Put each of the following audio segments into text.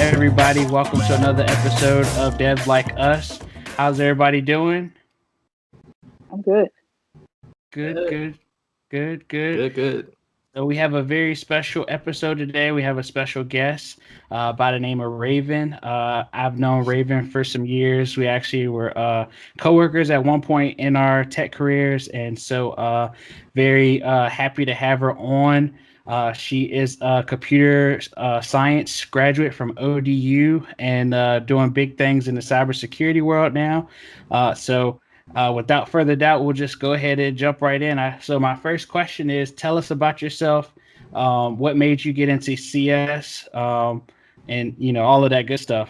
everybody? Welcome to another episode of Devs Like Us. How's everybody doing? I'm good. Good. So we have a very special episode today. We have a special guest by the name of Raven. I've known Raven for some years. We actually were coworkers at one point in our tech careers, and so very happy to have her on. She is a computer science graduate from ODU and doing big things in the cybersecurity world now. Without further doubt, we'll just go ahead and jump right in. So my first question is, tell us about yourself. What made you get into CS? And all of that good stuff.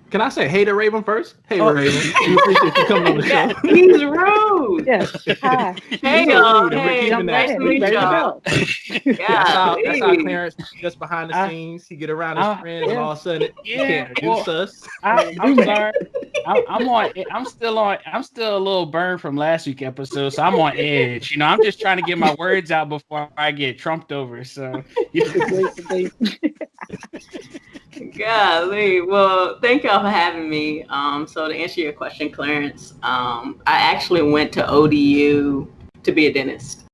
Can I say hey to Raven first? Hey, Raven. We appreciate you coming on the show. He's rude. Yes. Hi. Hey, y'all. Hey, nice to meet y'all. That's how Clarence just behind the scenes. He get around his friends and all of a sudden he can't introduce us. I'm sorry. I'm still a little burned from last week's episode, so I'm on edge. I'm just trying to get my words out before I get trumped over. So Golly. Well, thank y'all for having me. So to answer your question, Clarence, I actually went to ODU to be a dentist.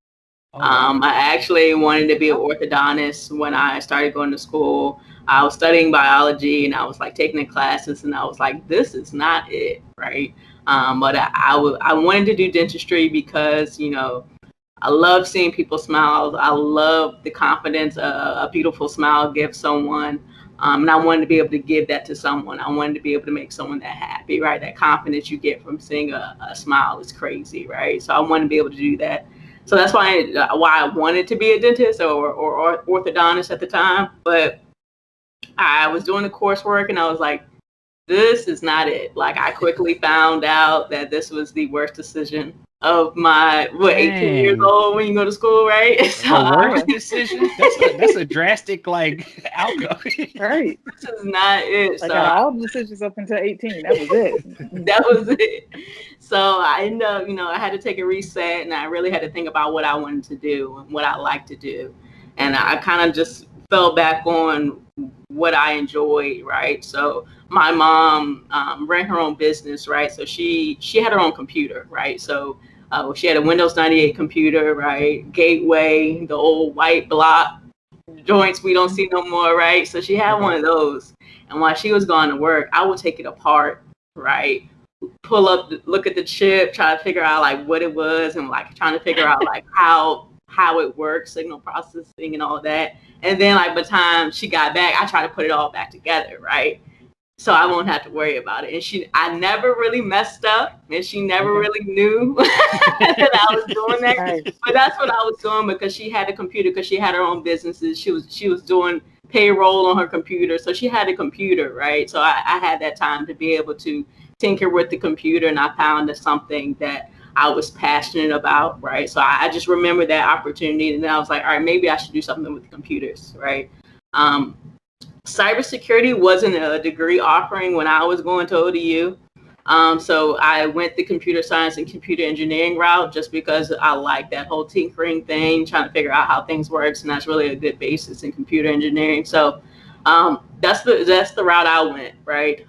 I actually wanted to be an orthodontist when I started going to school. I was studying biology and I was like taking the classes and I was like, this is not it, right? But I wanted to do dentistry because, I love seeing people smile. I love the confidence a beautiful smile gives someone. And I wanted to be able to give that to someone. I wanted to be able to make someone that happy, right? That confidence you get from seeing a smile is crazy, right? So I wanted to be able to do that. So that's why I wanted to be a dentist or orthodontist at the time. But I was doing the coursework and I was like, this is not it. Like I quickly found out that this was the worst decision of my 18 years old when you go to school, right? So worst decision. That's a drastic outcome. Right. This is not it. So all decisions up until 18. That was it. That was it. So I ended up, I had to take a reset and I really had to think about what I wanted to do and what I like to do. And I kind of just fell back on what I enjoyed, right? So my mom ran her own business, right? So she had her own computer, right? So she had a Windows 98 computer, right? Gateway, the old white block joints we don't see no more, right? So she had one of those. And while she was going to work, I would take it apart, right? Pull up, look at the chip, try to figure out what it was and trying to figure out how it works, signal processing and all of that. And then by the time she got back, I tried to put it all back together, right? So I won't have to worry about it. And I never really messed up and she never really knew that I was doing that. Right. But that's what I was doing because she had a computer, because she had her own businesses. She was doing payroll on her computer. So she had a computer, right? So I had that time to be able to tinker with the computer, and I found something that I was passionate about, right? So I just remember that opportunity, and then I was like, all right, maybe I should do something with computers, right? Cybersecurity wasn't a degree offering when I was going to ODU. So I went the computer science and computer engineering route just because I like that whole tinkering thing, trying to figure out how things works, and that's really a good basis in computer engineering. So that's the route I went, right?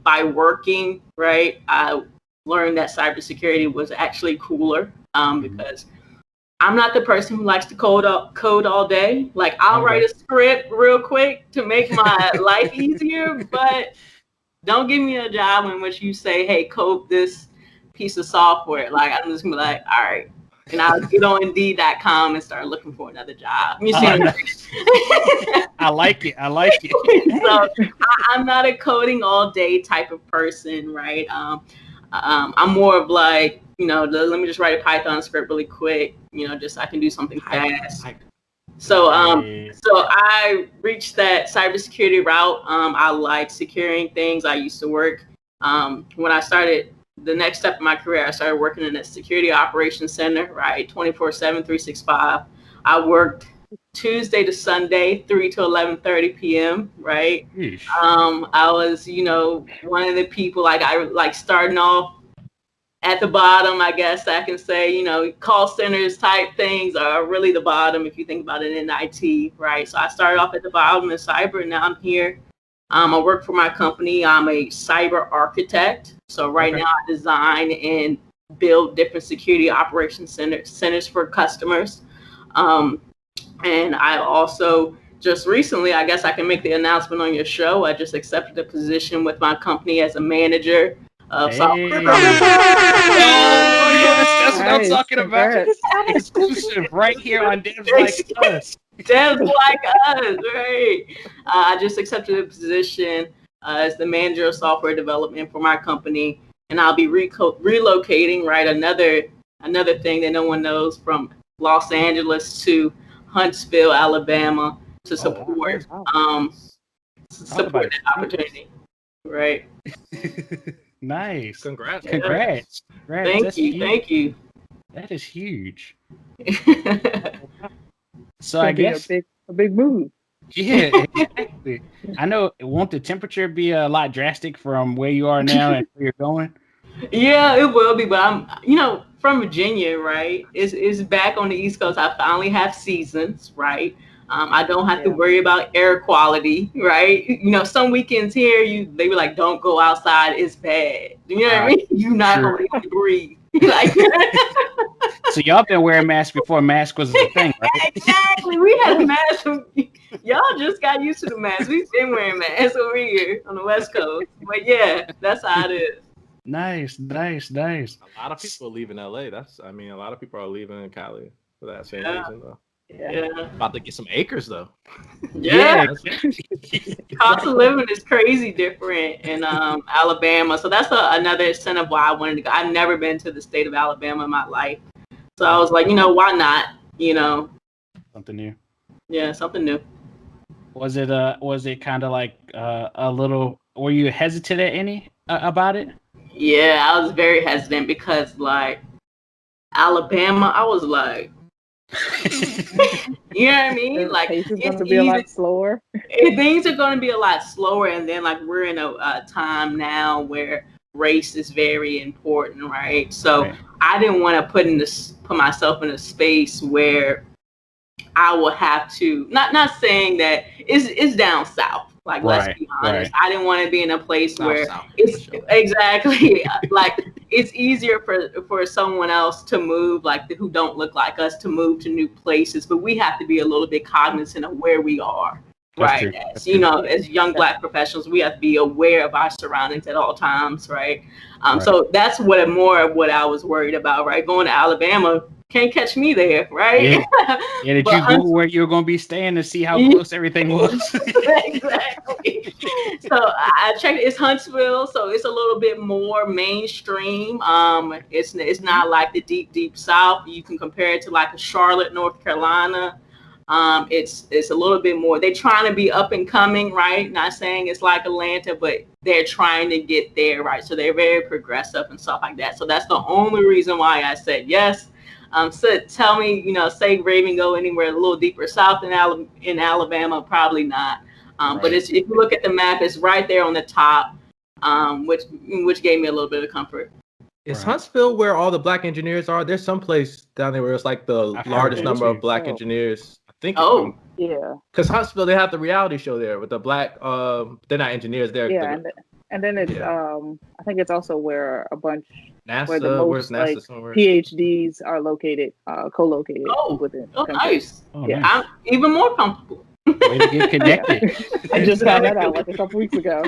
By working, right, I learned that cybersecurity was actually cooler because I'm not the person who likes to code all day. I'll write a script real quick to make my life easier, but don't give me a job in which you say, hey, code this piece of software. I'm just gonna be like, all right. And I'll get on Indeed.com and start looking for another job. You see I like it. So I'm not a coding all day type of person, right? I'm more of let me just write a Python script really quick, just so I can do something fast. So I reached that cybersecurity route. I like securing things. I used to work when I started the next step in my career. I started working in a security operations center, right? 24/7, 365. I worked Tuesday to Sunday, 3 to 11:30 p.m. Right? I was, one of the people I starting off at the bottom, I guess I can say, call centers type things are really the bottom if you think about it in IT, right? So I started off at the bottom in cyber, and now I'm here I work for my company. I'm a cyber architect. So right now I design and build different security operations centers for customers. And I also just recently, I guess I can make the announcement on your show, I just accepted a position with my company as a manager of software development. Oh, yes, that's what I'm talking about. Congrats. Exclusive right here on Devs Like Us. Devs Like Us, right? I just accepted a position as the manager of software development for my company, and I'll be relocating, right? Another thing that no one knows, from Los Angeles to Huntsville, Alabama, to support support that opportunity, right? Nice. Congrats. Congrats. Thank you. That is huge. It's So I guess a big move. yeah, exactly. I know. Won't the temperature be a lot drastic from where you are now and where you're going? Yeah, it will be, but I'm, from Virginia, right? It's back on the East Coast. I finally have seasons, right? I don't have to worry about air quality, right? Some weekends here, they were like, don't go outside, it's bad. You know what I mean? You're not going to be able to breathe. Like, so y'all been wearing masks before mask was a thing, right? Exactly. We had masks. Y'all just got used to the masks. We've been wearing masks over here on the West Coast. But yeah, that's how it is. Nice. A lot of people are leaving LA. A lot of people are leaving Cali for that same reason, though. Yeah. About to get some acres, though. Yeah. Cost of living is crazy different in Alabama. So that's another incentive why I wanted to go. I've never been to the state of Alabama in my life. So I was like, why not? Something new. Yeah, something new. Was it kind of like a little, were you hesitant at any about it? Yeah, I was very hesitant because, like, Alabama, I was like, you know what I mean? Like, pace is going to be a lot slower. Things are going to be a lot slower, and then, like, we're in a time now where race is very important, right? So I didn't want to put myself in a space where I will have to, not saying that it's down south. Like, let's be honest. I didn't want to be in a place where it's exactly like it's easier for someone else to move, like who don't look like us, to move to new places. But we have to be a little bit cognizant of where we are, right? As young Black professionals, we have to be aware of our surroundings at all times, right? So that's what I was worried about, right? Going to Alabama. Can't catch me there, right? Yeah, did you Google where you were going to be staying to see how close everything was? Exactly. So I checked. It's Huntsville, so it's a little bit more mainstream. It's not like the deep South. You can compare it to like a Charlotte, North Carolina. It's a little bit more. They're trying to be up and coming, right? Not saying it's like Atlanta, but they're trying to get there, right? So they're very progressive and stuff like that. So that's the only reason why I said yes. So tell me, say Raven go anywhere a little deeper south in Alabama, probably not. But if you look at the map, it's right there on the top, which gave me a little bit of comfort. Is Huntsville where all the Black engineers are? There's some place down there where it's like the largest number of Black engineers. I think. Yeah. Because Huntsville, they have the reality show there with the Black. They're not engineers. They're and then it's I think it's also where a bunch where the most NASA PhDs are located, co-located within. Oh, nice. Nice. I'm even more comfortable. Way to get connected. I just found that out like a couple weeks ago.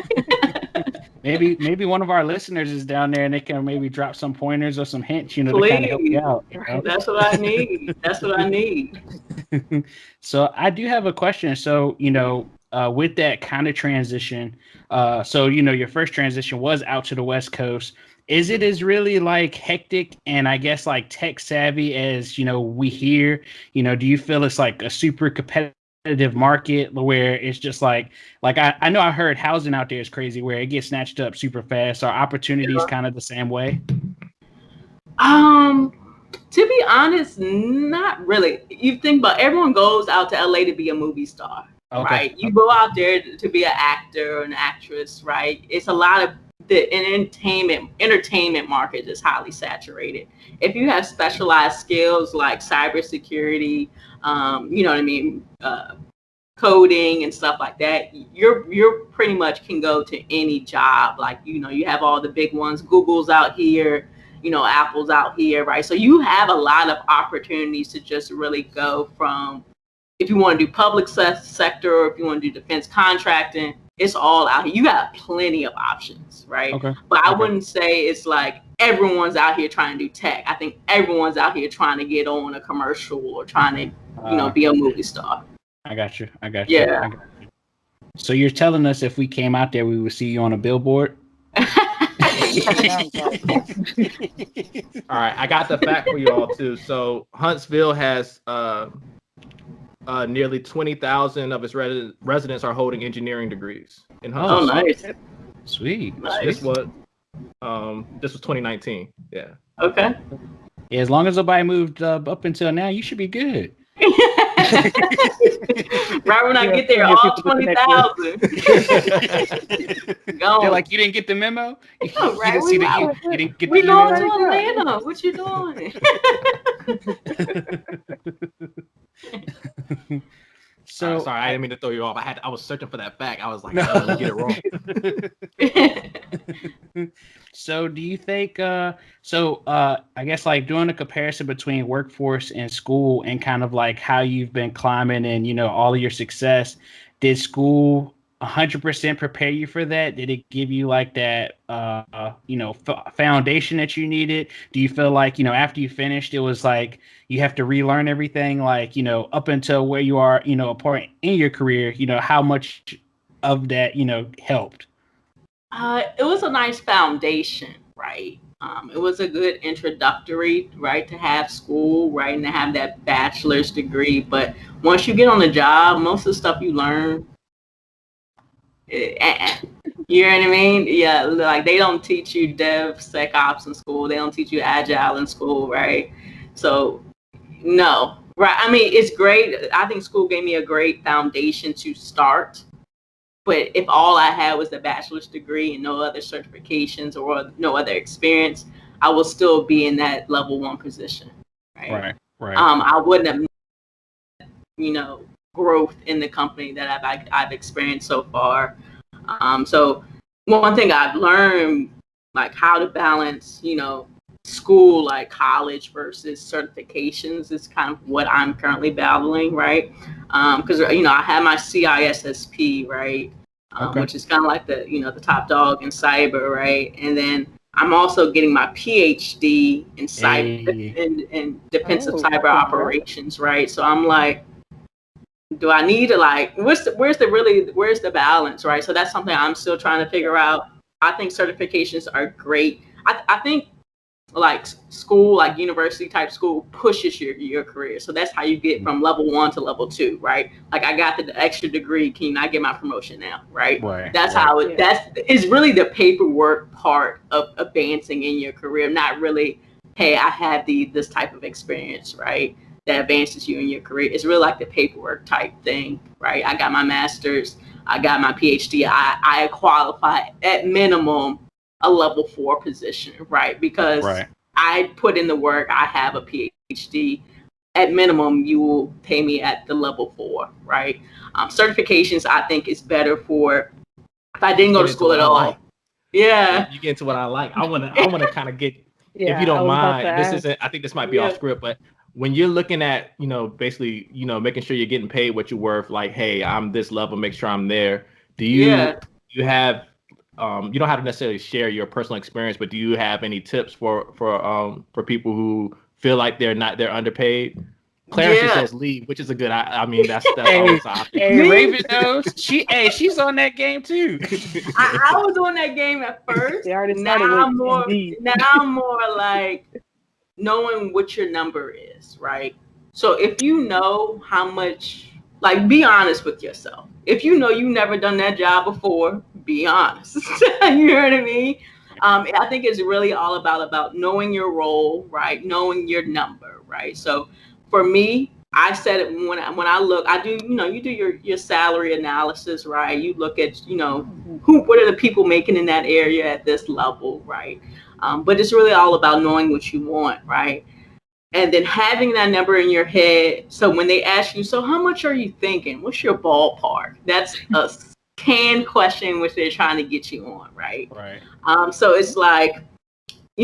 Maybe one of our listeners is down there and they can maybe drop some pointers or some hints, Please. to kind of help you out. That's what I need. So I do have a question. So, with that kind of transition, your first transition was out to the West Coast. Is it as really like hectic and I guess like tech savvy as, we hear? Do you feel it's like a super competitive market where it's just like I know I heard housing out there is crazy where it gets snatched up super fast? Are opportunities kind of the same way? To be honest, not really. You think about everyone goes out to LA to be a movie star, right? You go out there to be an actor or an actress, right? It's a lot of the entertainment market is highly saturated. If you have specialized skills like cybersecurity, coding and stuff like that, you're pretty much can go to any job. Like, you have all the big ones, Google's out here, Apple's out here, right? So you have a lot of opportunities to just really go from, if you want to do public sector, or if you want to do defense contracting, it's all out here. You got plenty of options, right? Okay. But I wouldn't say it's like everyone's out here trying to do tech. I think everyone's out here trying to get on a commercial or trying to, be a movie star. I got you. Yeah. I got you. So you're telling us if we came out there, we would see you on a billboard? All right, I got the fact for you all too. So Huntsville has nearly 20,000 of its residents are holding engineering degrees in Huntsville. Oh, nice. Sweet. Nice. This was 2019. Yeah. Okay. Yeah, as long as nobody moved up until now, you should be good. Right when I get there, all 20,000. They're like, you didn't get the memo? You didn't see the you didn't get we the going email? to Atlanta. What you doing? So sorry, I didn't mean to throw you off. I was searching for that fact. I was like, let me get it wrong. So do you think I guess like doing a comparison between workforce and school and kind of like how you've been climbing and all of your success, did school 100% prepare you for that? Did it give you like that foundation that you needed? Do you feel like after you finished it was like you have to relearn everything, like up until where you are a point in your career, how much of that helped? It was a nice foundation, right? It was a good introductory, right, to have school, right, and to have that bachelor's degree. But once you get on the job, most of the stuff you learn, you know what I mean? Yeah, like they don't teach you DevSecOps in school. They don't teach you Agile in school, right? So, no, right? I mean, it's great. I think school gave me a great foundation to start. But if all I had was the bachelor's degree and no other certifications or no other experience, I will still be in that level 1 position, right? Right. I wouldn't have, growth in the company that I've experienced so far. So one thing I've learned, like how to balance, school, like college versus certifications, is kind of what I'm currently battling, right? Because I have my CISSP, right, which is kind of like the the top dog in cyber, right? And then I'm also getting my PhD in cyber in defensive cyber operations, right? So I'm like, do I need to where's the balance, right? So that's something I'm still trying to figure out. I think certifications are great. I think like school, like university type school, pushes your career. So that's how you get from level 1 to level 2, right? Like I got the extra degree. Can you not get my promotion now, right? That's how it's really the paperwork part of advancing in your career, not really, hey, I have this type of experience, right? That advances you in your career. It's really like the paperwork type thing, right? I got my master's, I got my PhD, I qualify at minimum a level 4 position, right? Because I put in the work, I have a PhD. At minimum, you will pay me at the level 4, right? Certifications, I think, is better for if I didn't go to school at all. Yeah. You get into what I like. I want to kind of get, if you don't mind, I think this might be off script, but when you're looking at, basically, making sure you're getting paid what you're worth, like, hey, I'm this level, make sure I'm there. Do you have, you don't have to necessarily share your personal experience, but do you have any tips for people who feel like they're underpaid? Clarence says leave, which is a good. I mean, that's always an option. Hey, Raven knows. She's on that game too. I was on that game at first. Now I'm more like knowing what your number is, right? So if you know how much, like, be honest with yourself. If you know you've never done that job before, be honest. You know what I mean? I think it's really all about knowing your role, right? Knowing your number, right? So for me, I said it when I look, I do, you do your salary analysis, right? You look at, what are the people making in that area at this level, right? But it's really all about knowing what you want, right? and then having that number in your head. So when they ask you, so how much are you thinking? What's your ballpark? That's a canned question which they're trying to get you on, right? Right. So it's like,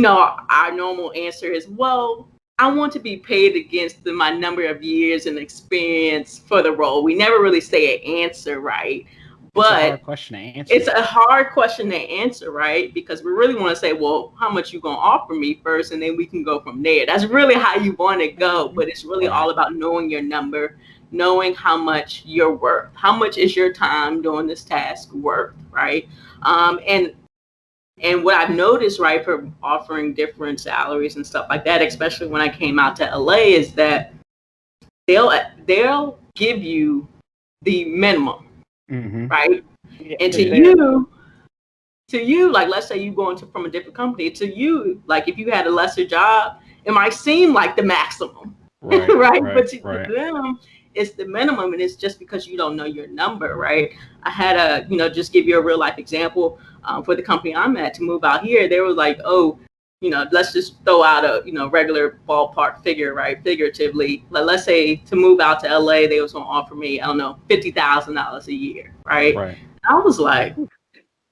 our normal answer is, well, I want to be paid against my number of years and experience for the role. We never really say an answer, right? But it's a hard question to answer. It's a hard question to answer, right? Because we really want to say, well, how much you gonna offer me first, and then we can go from there. That's really how you want to go, but it's really all about knowing your number, knowing how much you're worth. How much is your time doing this task worth, right? And what I've noticed, right, for offering different salaries and stuff like that, especially when I came out to LA, is that they'll give you the minimum, right? Yeah, and to you, like, let's say you go into from a different company, to you, like, if you had a lesser job, it might seem like the maximum, right? But to them, it's the minimum, and it's just because you don't know your number, right? I had just give you a real life example. For the company I'm at, to move out here, they were like, oh, let's just throw out a, regular ballpark figure, right? Figuratively, let's say to move out to LA, they was going to offer me, I don't know, $50,000 a year, right? I was like,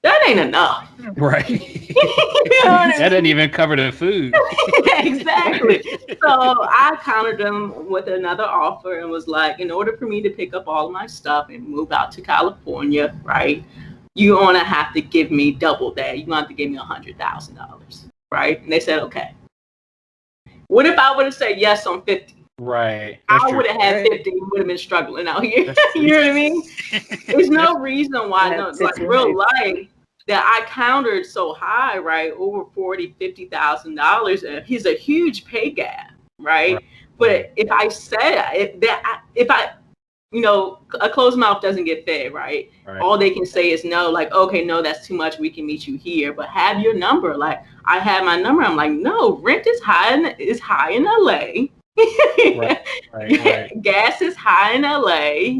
that ain't enough. Right. That doesn't even cover the food. Exactly. So I countered them with another offer and was like, in order for me to pick up all of my stuff and move out to California, right, you're going to have to give me double that. You're going to have to give me $100,000, right? And they said, okay. What if I would have said yes on 50? Right. I would have had 50 and would have been struggling out here. You know what I mean? There's no reason why, like real life, that I countered so high, right? Over $40,000-$50,000. And he's a huge pay gap, right? But if I said a closed mouth doesn't get fed, right? All they can say is no, like, okay, no, that's too much. We can meet you here, but have your number. Like, I had my number. I'm like, no, rent is high in LA. Gas is high in LA.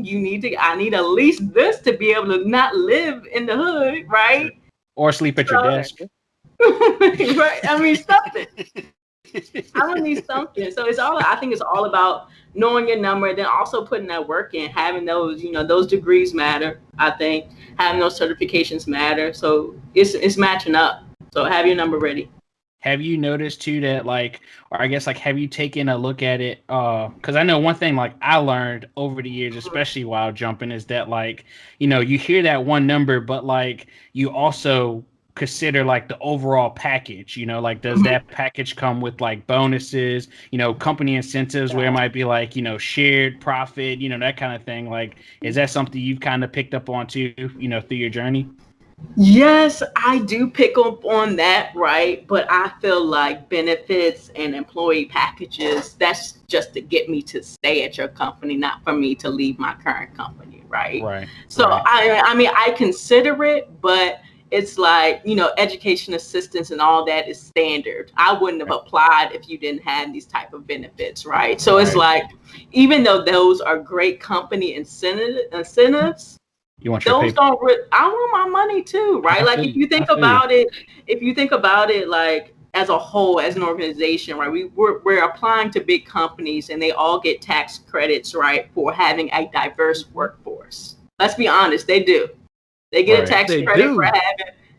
I need at least this to be able to not live in the hood, right? Or sleep at your desk. Right. I mean, something. I would need something. So I think it's all about knowing your number, and then also putting that work in, having those, those degrees matter. I think having those certifications matter. So it's matching up. So have your number ready. Have you noticed too that, like, or I guess, like, have you taken a look at it? Because I know one thing, like, I learned over the years, especially while jumping, is that, like, you hear that one number, but, like, you also consider, like, the overall package, like, does that package come with, like, bonuses, company incentives where it might be, like, shared profit, that kind of thing. Like, is that something you've kind of picked up on too, through your journey? Yes, I do pick up on that, right? But I feel like benefits and employee packages, that's just to get me to stay at your company, not for me to leave my current company, right? Right. So, I mean, I consider it, but it's like, education assistance and all that is standard. I wouldn't have applied if you didn't have these type of benefits, right? So it's like, even though those are great company incentives, those don't. I want my money too, right? Like, if you think about it, like, as a whole, as an organization, right? We're applying to big companies, and they all get tax credits, right, for having a diverse workforce. Let's be honest, they do. They get a tax credit for having.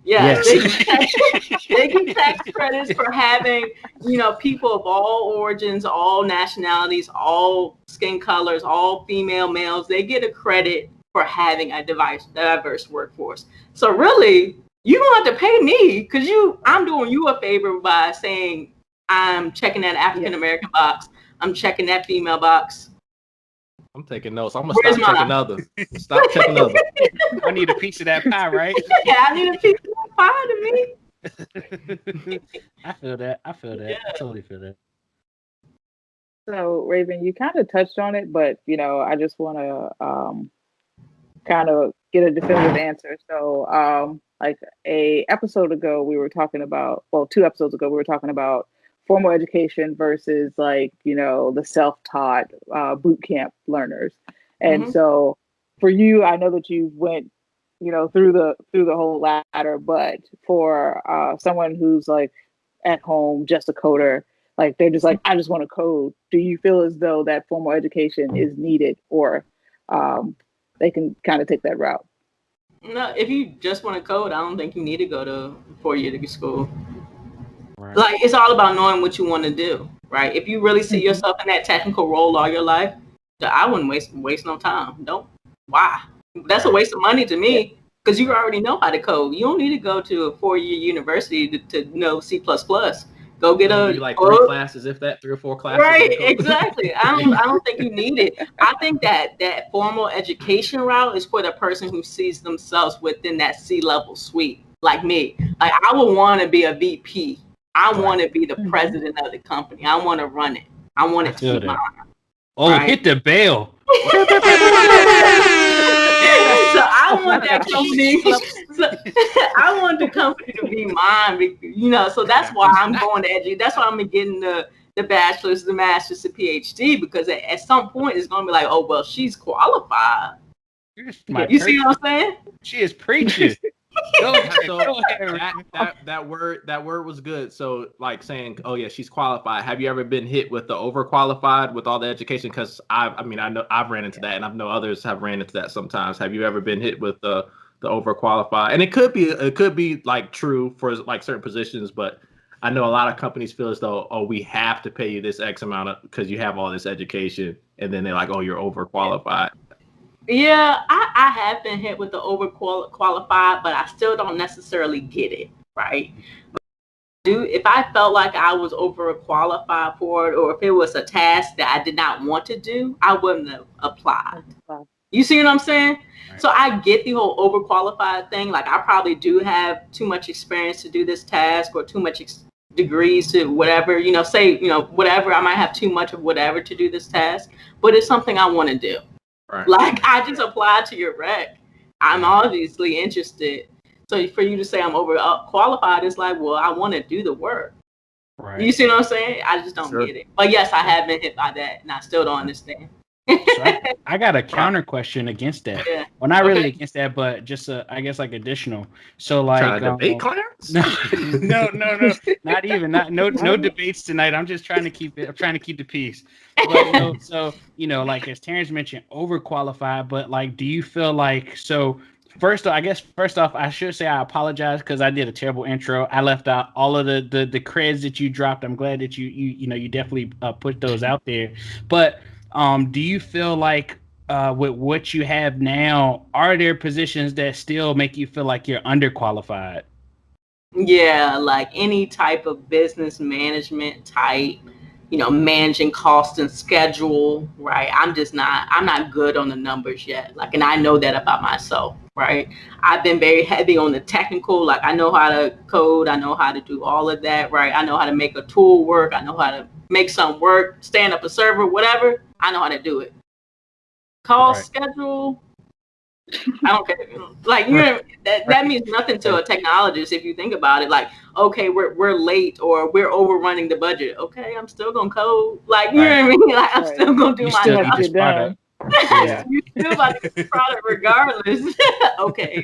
Yes. They get tax credits for having, people of all origins, all nationalities, all skin colors, all female males. They get a credit for having a diverse workforce. So really, you don't have to pay me, because I'm doing you a favor by saying I'm checking that African American box. I'm checking that female box. I'm taking notes. I'm gonna stop checking others. Stop checking others. I need a piece of that pie, right? Yeah, I need a piece of that pie to me. I feel that. I totally feel that. So, Raven, you kind of touched on it, but I just want to kind of get a definitive answer. So, like a episode ago, we were talking about, 2 episodes ago, we were talking about formal education versus, like, the self-taught boot camp learners. And so for you, I know that you went, through the whole ladder, but for someone who's like at home, just a coder, Like they're just like, I just want to code. Do you feel as though that formal education is needed, or they can kind of take that route? No, if you just want to code, I don't think you need to go to 4-year degree school. Right. Like, it's all about knowing what you want to do, right? If you really see yourself in that technical role all your life, I wouldn't waste no time. Why? That's a waste of money to me, because you already know how to code. You don't need to go to a 4-year university to know C++. Go get like 3 classes, if that, 3 or 4 classes. Right, exactly. I don't think you need it. I think that formal education route is for the person who sees themselves within that C-level suite, like me. Like, I would want to be a VP. I want to be the president of the company. I want to run it. I want it to be mine. Oh, right? Hit the bell. So I want that company. I want the company to be mine. You know, so that's why I'm going to educate. That's why I'm getting the bachelor's, the master's, the PhD, because at some point it's going to be like, oh, well, she's qualified. You see what I'm saying? She is preaching. That word was good. So, like, saying, oh yeah, she's qualified. Have you ever been hit with the overqualified with all the education? Because I know I've ran into that, and I know others have ran into that sometimes. Have you ever been hit with the overqualified? And it could be like true for like certain positions, but I know a lot of companies feel as though, oh, we have to pay you this X amount because you have all this education, and then they're like, oh, you're overqualified. Yeah, I have been hit with the overqualified, but I still don't necessarily get it, right? If I felt like I was overqualified for it, or if it was a task that I did not want to do, I wouldn't have applied. You see what I'm saying? Right. So I get the whole overqualified thing. Like, I probably do have too much experience to do this task, or too much degrees to whatever, whatever. I might have too much of whatever to do this task, but it's something I want to do. Right. Like, I just applied to your rec. I'm obviously interested. So for you to say I'm overqualified, it's like, well, I want to do the work. Right. You see what I'm saying? I just don't get it. But yes, I have been hit by that, and I still don't understand. So I got a counter question against that. Yeah. Well, not really against that, but just I guess like additional. So like, trying to debate Clarence? No, not even. No debates tonight. I'm just trying to keep it. I'm trying to keep the peace. But so like as Terrence mentioned, overqualified. But like, do you feel like so? First off, I should say I apologize because I did a terrible intro. I left out all of the creds that you dropped. I'm glad that you definitely put those out there. But do you feel like with what you have now, are there positions that still make you feel like you're underqualified? Yeah, like any type of business management type, managing cost and schedule, right? I'm not good on the numbers yet. Like, and I know that about myself, right? I've been very heavy on the technical. Like, I know how to code. I know how to do all of that, right? I know how to make a tool work. I know how to make something work, stand up a server, whatever. I know how to do it. Cost schedule, I don't care. Like, that means nothing to a technologist if you think about it. Like, okay, we're late or we're overrunning the budget. Okay, I'm still gonna code. Like, you know what I mean? Like, I'm still gonna do my job. Yeah. You still about to product regardless. Okay.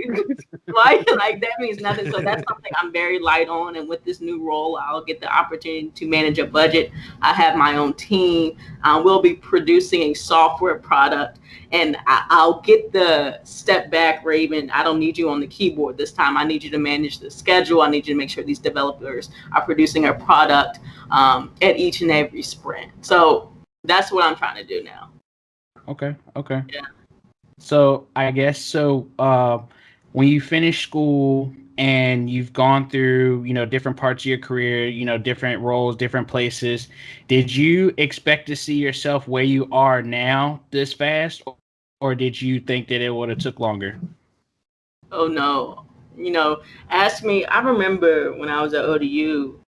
like that means nothing. So that's something I'm very light on. And with this new role, I'll get the opportunity to manage a budget. I have my own team. We'll be producing a software product, and I'll get the step back, Raven. I don't need you on the keyboard this time. I need you to manage the schedule. I need you to make sure these developers are producing a product at each and every sprint. So that's what I'm trying to do now. Okay. Yeah. So I guess when you finish school and you've gone through, different parts of your career, different roles, different places, did you expect to see yourself where you are now this fast, or did you think that it would have took longer? Oh no. Ask me. I remember when I was at ODU,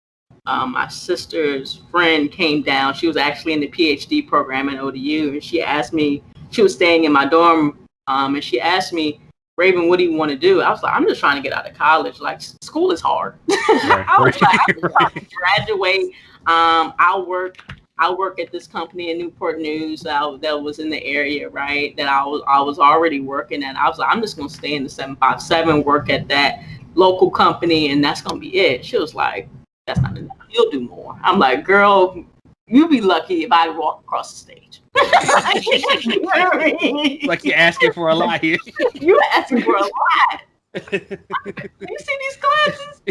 my sister's friend came down. She was actually in the PhD program at ODU, and she asked me, she was staying in my dorm, and she asked me, Raven, what do you want to do? I was like, I'm just trying to get out of college. Like, school is hard. I was like, I'm just trying to graduate. I'll work at this company in Newport News that was in the area, right, that I was already working at. I was like, I'm just going to stay in the 757, work at that local company, and that's going to be it. She was like, that's not enough. You'll do more. I'm like, girl, you'd be lucky if I walk across the stage. You know what I mean? Like you're asking for a lot here. You're asking for a lot. You see these classes?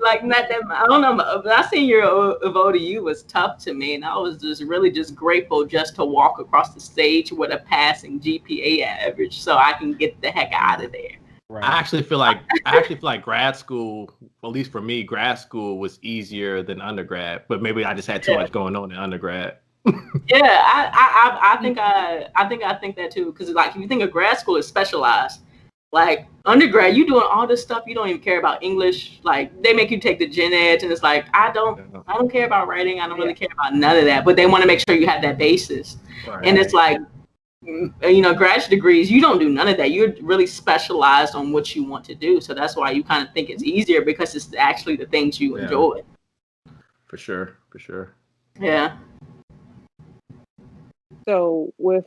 like not that I don't know. But I seen your of ODU was tough to me, and I was just really just grateful just to walk across the stage with a passing GPA average, so I can get the heck out of there. Right. I actually feel like grad school, at least for me, grad school was easier than undergrad. But maybe I just had too much going on in undergrad. Yeah, I think that too, because like if you think of grad school, it's specialized. Like undergrad, you doing all this stuff, you don't even care about English. Like they make you take the gen ed, and it's like I don't care about writing. I don't really care about none of that. But they want to make sure you have that basis. Right. And it's like, you know, graduate degrees, you don't do none of that. You're really specialized on what you want to do. So that's why you kind of think it's easier, because it's actually the things you enjoy. For sure. Yeah. So with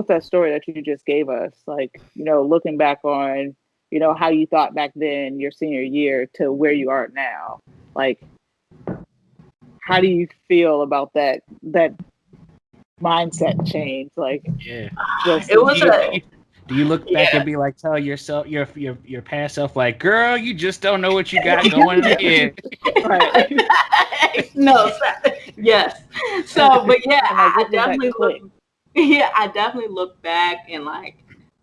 that story that you just gave us, like, you know, looking back on, you know, how you thought back then, your senior year, to where you are now, like, how do you feel about that mindset change? Like, yeah, it was do you look back and be like, tell yourself, your past self, like, girl, you just don't know what you got going ahead. Right. No, yes. So, but yeah, I definitely look back and like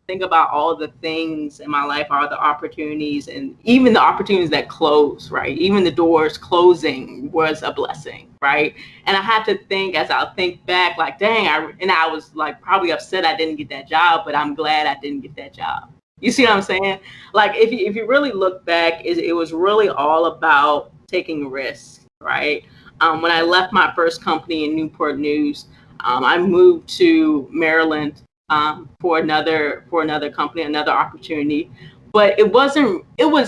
think about all the things in my life, all the opportunities, and even the opportunities that close, right? Even the doors closing was a blessing, right? And I had to think, as I think back, like, dang, I was like probably upset I didn't get that job, but I'm glad I didn't get that job. You see what I'm saying? Like, if you really look back, it was really all about taking risks, right? When I left my first company in Newport News, I moved to Maryland for another company, another opportunity. But it was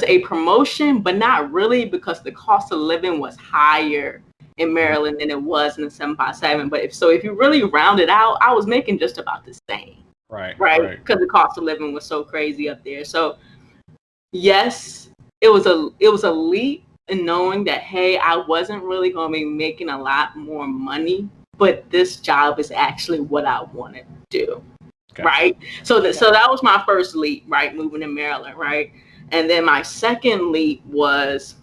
a promotion, but not really, because the cost of living was higher in Maryland than it was in the 757. But if you really round it out, I was making just about the same. Right. Because the cost of living was so crazy up there. So yes, it was a leap in knowing that, hey, I wasn't really going to be making a lot more money, but this job is actually what I want to do. Okay. Right. So that was my first leap, right? Moving to Maryland. Right. And then my second leap was,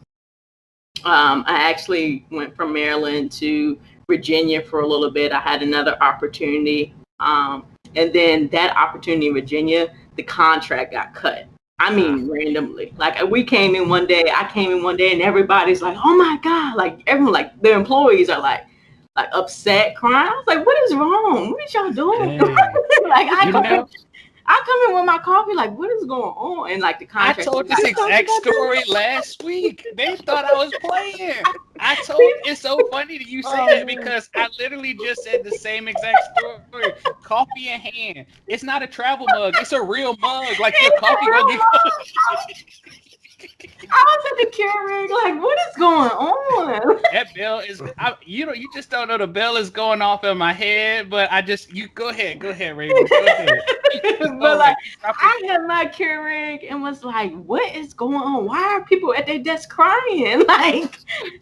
I actually went from Maryland to Virginia for a little bit. I had another opportunity. And then that opportunity in Virginia, the contract got cut. I mean, randomly. Like I came in one day, and everybody's like, "Oh my God!" Like everyone, like the employees are like upset, crying. I was like, "What is wrong? What are y'all doing?" Like I come in with my coffee, like, what is going on? And like the contract. I told this exact story last week. They thought I was playing. It's so funny that you say that, because I literally just said the same exact story. Coffee in hand. It's not a travel mug. It's a real mug. Like your coffee gonna get. I was at the Keurig, like, what is going on? That bell is, you just don't know the bell is going off in my head, but you go ahead, Raven, go ahead. But like, I had my Keurig and was like, what is going on? Why are people at their desk crying? Like,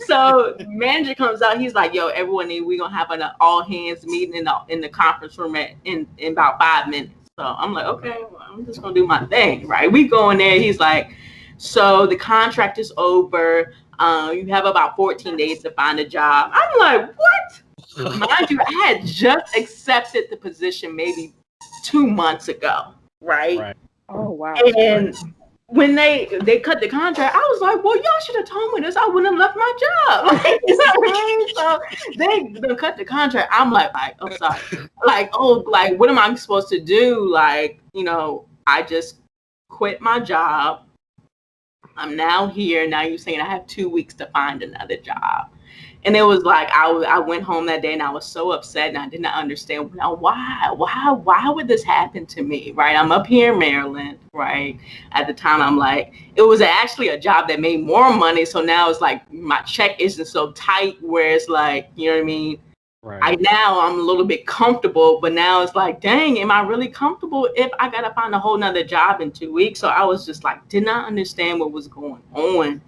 so manager comes out, he's like, yo, everyone, we're gonna have an all hands meeting in the conference room in about 5 minutes. So I'm like, okay, well, I'm just gonna do my thing, right? We go in there, he's like, so the contract is over. You have about 14 days to find a job. I'm like, what? Mind you, I had just accepted the position maybe 2 months ago, right? Oh, wow. And when they cut the contract, I was like, well, y'all should have told me this. I wouldn't have left my job. You know what I mean? So they cut the contract. I'm like, I'm sorry. Like, what am I supposed to do? Like, I just quit my job. I'm now here. Now you're saying I have 2 weeks to find another job. And it was like, I went home that day and I was so upset, and I did not understand, now why would this happen to me, right? I'm up here in Maryland, right? At the time, I'm like, it was actually a job that made more money. So now it's like my check isn't so tight, where it's like, you know what I mean? Right. Now I'm a little bit comfortable, but now it's like, dang, am I really comfortable if I got to find a whole nother job in 2 weeks? So I was just like, did not understand what was going on.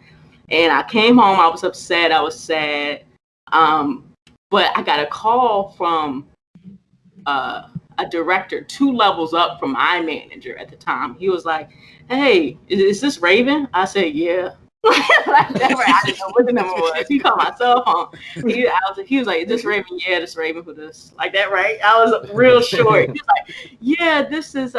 And I came home, I was upset, I was sad. But I got a call from a director 2 levels up from my manager at the time. He was like, "Hey, is this Raven?" I said, "Yeah." Like never, I didn't know what the number was. He called my cell phone. He was like, "Is this Raven?" "Yeah, this Raven who this." Like that, right? I was real short. He was like, "Yeah, this is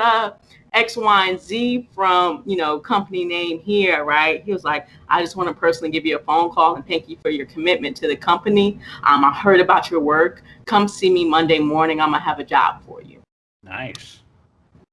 X, Y, and Z from, company name here, right?" He was like, "I just want to personally give you a phone call and thank you for your commitment to the company. I heard about your work. Come see me Monday morning. I'm gonna have a job for you." Nice.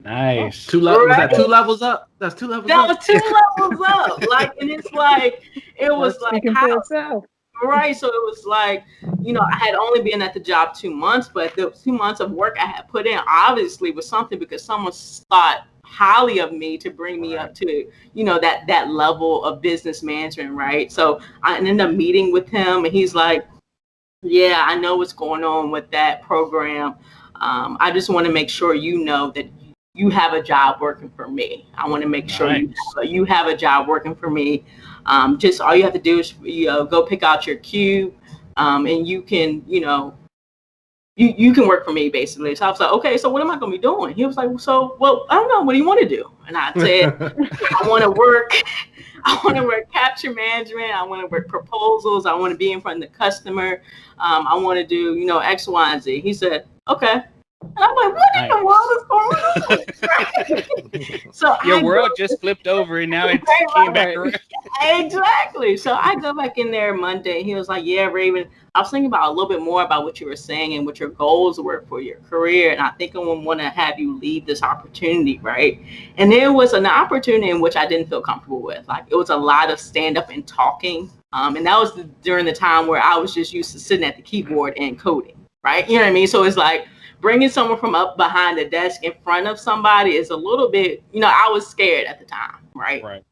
Nice. Was that 2 levels up? That's 2 levels up. That was 2 levels up. Like, and it's like, it was like, speaking for itself. Right. So it was like, I had only been at the job 2 months, but the 2 months of work I had put in obviously was something because someone thought highly of me to bring me up to, that level of business management. Right. So I ended up meeting with him and he's like, "Yeah, I know what's going on with that program. I just want to make sure you know that you have a job working for me. I want to make sure you have a job working for me. Just all you have to do is go pick out your cube, and you can you can work for me basically." So I was like, "Okay, so what am I going to be doing?" He was like, "Well, I don't know. What do you want to do?" And I said, "I want to work." I want to work capture management. I want to work proposals. I want to be in front of the customer. I want to do, X, Y, and Z. He said, "Okay." And I'm like, "What in the world is going on?" So your world just flipped over and now it came back around. Exactly. So I go back in there Monday. He was like, "Yeah, Raven, I was thinking about a little bit more about what you were saying and what your goals were for your career. And I think I want to have you lead this opportunity, right?" And there was an opportunity in which I didn't feel comfortable with. Like it was a lot of stand up and talking. And that was during the time where I was just used to sitting at the keyboard and coding, right? You know what I mean? So it's like bringing someone from up behind the desk in front of somebody is a little bit, I was scared at the time, right? Right.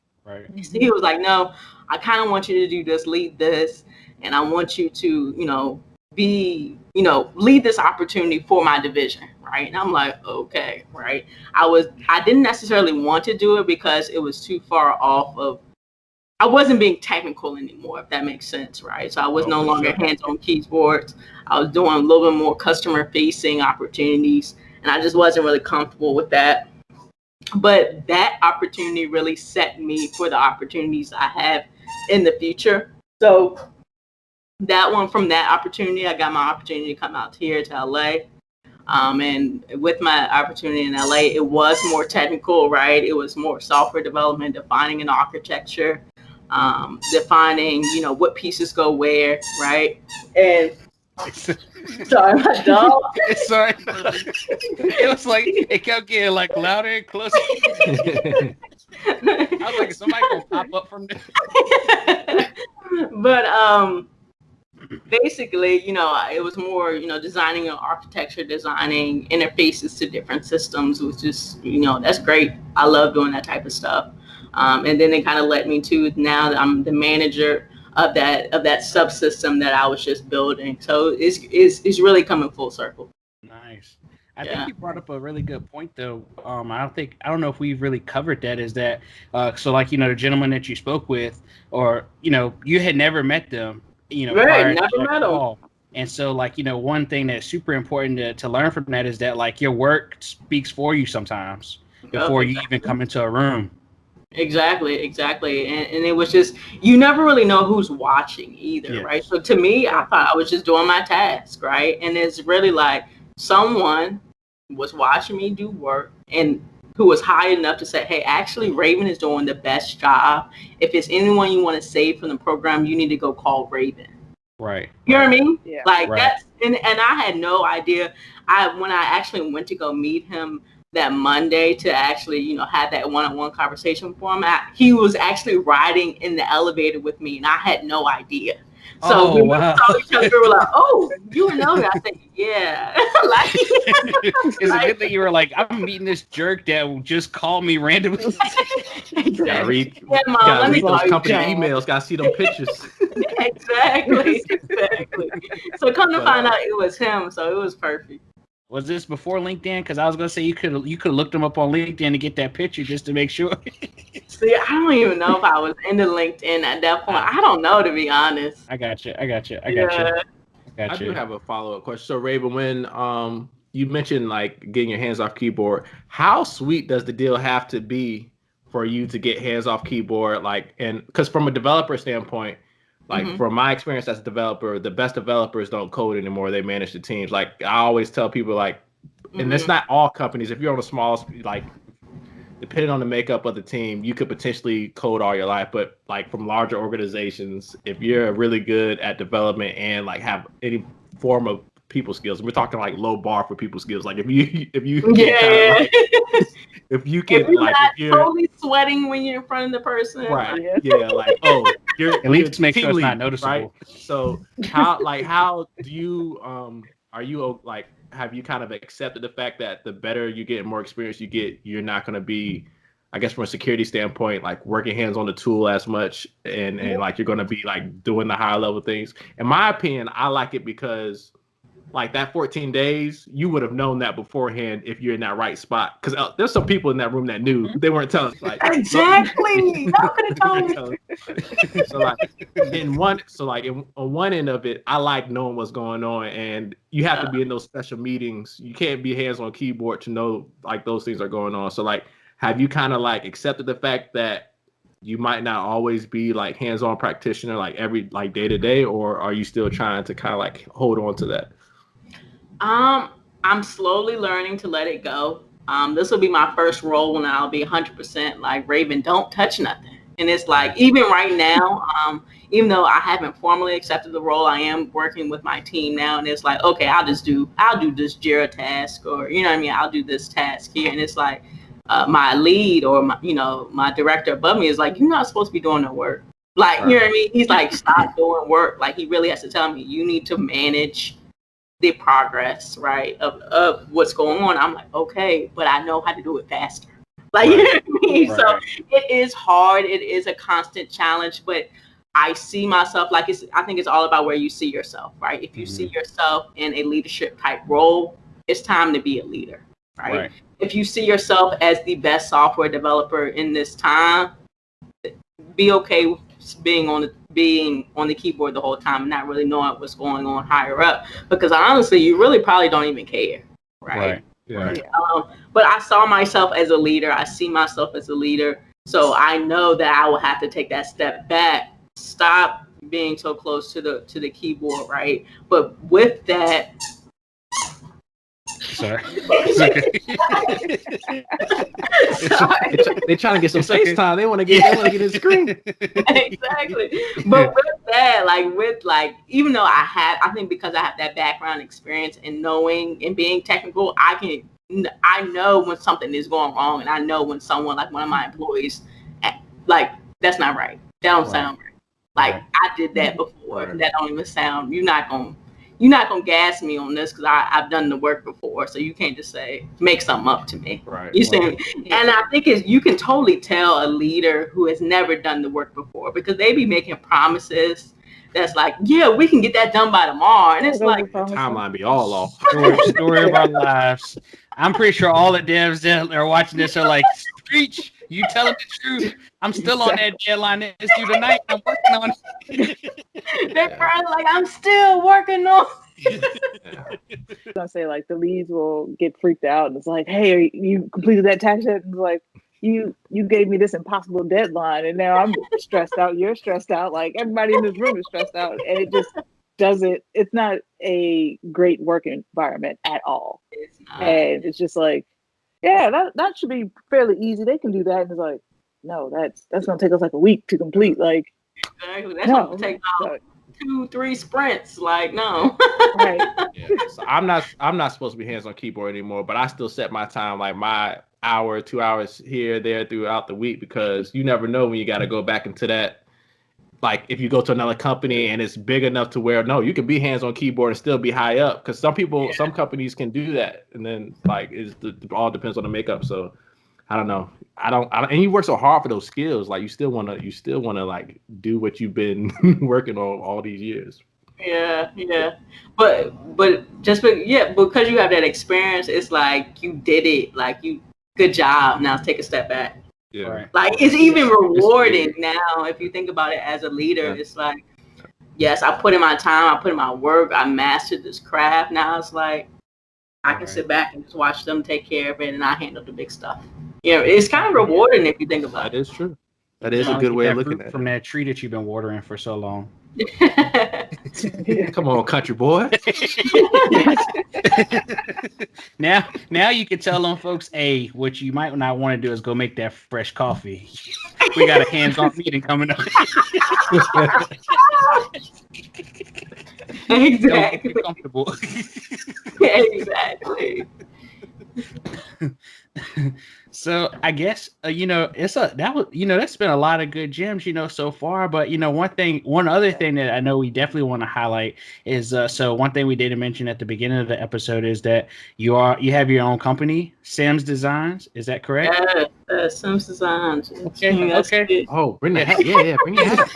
So he was like, "No, I kind of want you to do this, lead this, and I want you to, lead this opportunity for my division," right? And I'm like, "Okay," right? I didn't necessarily want to do it because it was too far off of, I wasn't being technical anymore, if that makes sense, right? So I was no longer hands-on keyboards. I was doing a little bit more customer-facing opportunities, and I just wasn't really comfortable with that. But that opportunity really set me for the opportunities I have in the future. So from that opportunity, I got my opportunity to come out here to LA. And with my opportunity in LA, it was more technical, right? It was more software development, defining an architecture, defining, what pieces go where, right? And sorry, my dog. Sorry. It was like it kept getting like louder and closer. I was like, is somebody gonna pop up from there? But basically, it was more, designing an architecture, designing interfaces to different systems, which is, that's great. I love doing that type of stuff. And then it kind of led me to now that I'm the manager of that subsystem that I was just building. So it's really coming full circle. Nice. I think you brought up a really good point though. I don't know if we've really covered that. Is that so like, the gentleman that you spoke with, or you had never met them, right, never met them. And so like, one thing that's super important to learn from that is that like your work speaks for you sometimes before you even come into a room. Exactly. And it was just, you never really know who's watching either, right? So to me, I thought I was just doing my task, right? And it's really like someone was watching me do work and who was high enough to say, "Hey, actually Raven is doing the best job. If it's anyone you want to save from the program, you need to go call Raven." Right. You know what I mean? Yeah. Like that's, and I had no idea. When I actually went to go meet him that Monday to actually, have that one-on-one conversation with him, he was actually riding in the elevator with me, and I had no idea. So we saw each other, we were like, "Oh, you know that?" I said, "Yeah." It's a good thing you were like, "I'm meeting this jerk that will just call me randomly." Gotta read those company emails. Gotta see them pictures. Exactly. So come to find out, it was him. So it was perfect. Was this before LinkedIn? Because I was gonna say you could have looked him up on LinkedIn to get that picture just to make sure. See, I don't even know if I was into LinkedIn at that point. I don't know, to be honest. I got you. I do have a follow-up question. So Raven, when you mentioned like getting your hands off keyboard, how sweet does the deal have to be for you to get hands off keyboard? Like, and because from a developer standpoint, like from my experience as a developer, the best developers don't code anymore. They manage the teams. Like I always tell people, like, and it's not all companies. If you're on a small, like, depending on the makeup of the team, you could potentially code all your life. But like from larger organizations, if you're really good at development and like have any form of people skills, and we're talking like low bar for people skills. Like if you like, if you can, if you're like, not if you're totally sweating when you're in front of the person, right? Yeah, like, oh, you're at least make sure it's lead, not noticeable, right? So how do you are you like, have you kind of accepted the fact that the better you get and more experience you get, you're not going to be, I guess from a security standpoint, like working hands on the tool as much, and like you're going to be like doing the higher level things? In my opinion, I like it because like that 14 days, you would have known that beforehand if you're in that right spot. Because there's some people in that room that knew. They weren't telling us. Like, exactly. Y'all could have told me. So like on one end of it, I like knowing what's going on, and you have to be in those special meetings. You can't be hands on keyboard to know like those things are going on. So like, have you kind of like accepted the fact that you might not always be like hands-on practitioner like every like day to day, or are you still trying to kind of like hold on to that? I'm slowly learning to let it go. This will be my first role when I'll be 100% like, Raven, don't touch nothing. And it's like, even right now, even though I haven't formally accepted the role, I am working with my team now. And it's like, okay, I'll do this JIRA task, or, you know what I mean? I'll do this task here. And it's like, my lead or my director above me is like, you're not supposed to be doing no work. Like, you know what I mean? He's like, stop doing work. Like, he really has to tell me, you need to manage the progress, right, of what's going on. I'm like, okay, but I know how to do it faster. Like, you know what I mean? Right. So it is hard. It is a constant challenge, but I see myself like I think it's all about where you see yourself, right? If you see yourself in a leadership type role, it's time to be a leader, right? If you see yourself as the best software developer in this time, be okay with being on the keyboard the whole time and not really knowing what's going on higher up, because honestly, you really probably don't even care, right? But I saw myself as a leader. I see myself as a leader, so I know that I will have to take that step back, stop being so close to the keyboard, right? But with that, sorry. They're trying to get some face time. They want to get his screen. Exactly. But with that, like even though I think because I have that background experience in knowing and being technical, I know when something is going wrong, and I know when someone, like one of my employees, like, that's not right. That don't sound right. Like, I did that before. That don't even sound. You're not gonna gas me on this because I've done the work before, so you can't just say make something up to me. You see, and I think you can totally tell a leader who has never done the work before, because they be making promises that's like, yeah, we can get that done by tomorrow, and it's like the timeline be all off. Story of our lives. I'm pretty sure all the devs that are watching this are like, preach, you telling the truth. I'm still on that deadline. It's due tonight. I'm working on it. They're probably like, I'm still working on I was gonna say, like, the leads will get freaked out, and it's like, hey, you completed that task yet? And it's like, you gave me this impossible deadline, and now I'm stressed out. You're stressed out. Like, everybody in this room is stressed out, and it just doesn't. It's not a great work environment at all. It's not. And it's just like, yeah, that should be fairly easy. They can do that. And it's like, no, that's gonna take us like a week to complete. Like, exactly. That's gonna take about 2-3 sprints. Like, no. So I'm not supposed to be hands on keyboard anymore, but I still set my time, like my hour, 2 hours here, there throughout the week, because you never know when you got to go back into that. Like, if you go to another company and it's big enough to where, no, you can be hands on keyboard and still be high up, because some companies can do that, and then like it all depends on the makeup. So I don't know. I don't, and you work so hard for those skills. Like, you still want to like do what you've been working on all these years. Yeah. But just because you have that experience, it's like you did it. Like, good job. Now take a step back. Yeah. Right. Like it's even rewarding now if you think about it as a leader. Yeah. It's like, yes, I put in my time, I put in my work, I mastered this craft. Now it's like I can sit back and just watch them take care of it, and I handle the big stuff. You know, it's kind of rewarding if you think about That it. is true. That is a Finally good get way that of looking fruit at from it. that tree that you've been watering for so long. Come on, country boy. Now you can tell them folks, hey, what you might not want to do is go make that fresh coffee. We got a hands-on meeting coming up. Don't get too Exactly. comfortable. Exactly. So I guess that's been a lot of good gems so far. But one other thing that I know we definitely want to highlight is so one thing we didn't mention at the beginning of the episode is that you have your own company, Sims Designs. Is that correct? Yeah, Sims Designs. Okay. Okay. Good. Oh, bring the hat. Yeah, bring the hat.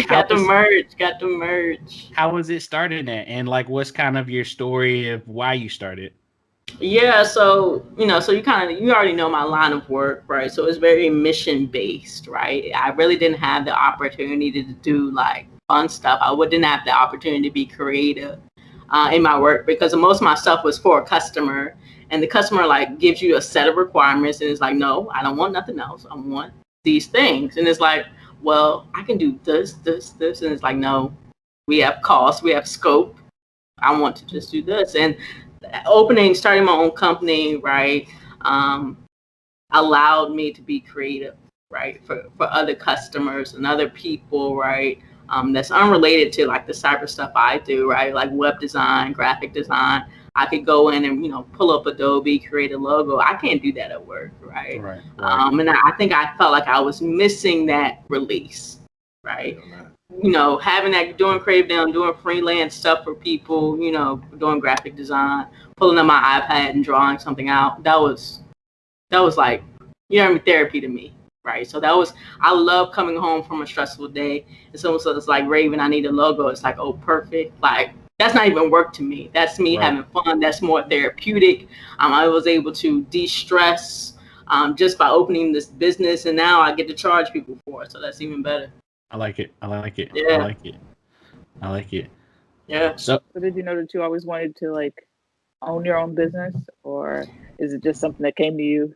Got the merch. Got the merch. How was it started at, and like what's kind of your story of why you started? Yeah, so you already know my line of work, right? So it's very mission based, right? I really didn't have the opportunity to do like fun stuff. Didn't have the opportunity to be creative in my work because most of my stuff was for a customer, and the customer like gives you a set of requirements, and it's like, no, I don't want nothing else. I want these things, and it's like, well, I can do this, and it's like, no, we have cost, we have scope. I want to just do this, and starting my own company, right, allowed me to be creative, right, for other customers and other people, right, that's unrelated to like the cyber stuff I do, right, like web design, graphic design. I could go in and pull up Adobe, create a logo. I can't do that at work, right? Right. And I think I felt like I was missing that release, right? Having that, doing creative down, doing freelance stuff for people, doing graphic design, pulling up my iPad and drawing something out. That was like, therapy to me, right? So I love coming home from a stressful day and someone says like, Raven, I need a logo. It's like, oh, perfect. Like, that's not even work to me. That's me having fun. That's more therapeutic. I was able to de-stress just by opening this business, and now I get to charge people for it. So that's even better. I like it. Yeah. I like it. Yeah. So did you know that you always wanted to like own your own business, or is it just something that came to you?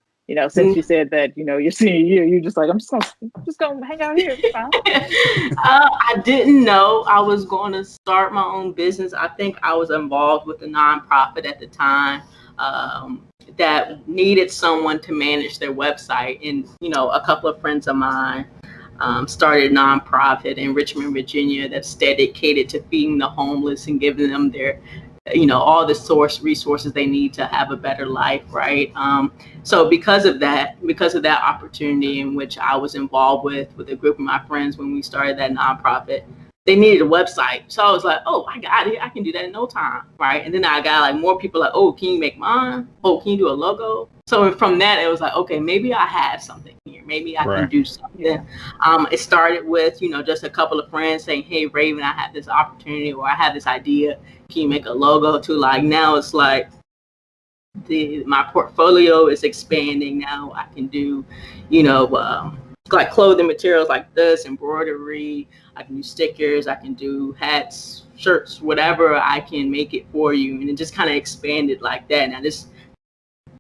Since you said that your senior year, you're just like, I'm just gonna hang out here. I didn't know I was going to start my own business. I think I was involved with a nonprofit at the time that needed someone to manage their website, and a couple of friends of mine started a nonprofit in Richmond, Virginia that's dedicated to feeding the homeless and giving them their, all the resources they need to have a better life, right? So because of that opportunity in which I was involved with a group of my friends when we started that nonprofit, they needed a website. So I was like, oh, I got it. I can do that in no time, right? And then I got like more people like, oh, can you make mine? Oh, can you do a logo? So from that, it was like, okay, maybe I have something here. Maybe I can do something. It started with, just a couple of friends saying, hey, Raven, I have this opportunity, or I have this idea. Can you make a logo? To like, now it's like my portfolio is expanding. Now I can do, like clothing materials like this, embroidery. I can do stickers. I can do hats, shirts, whatever. I can make it for you. And it just kind of expanded like that. Now this,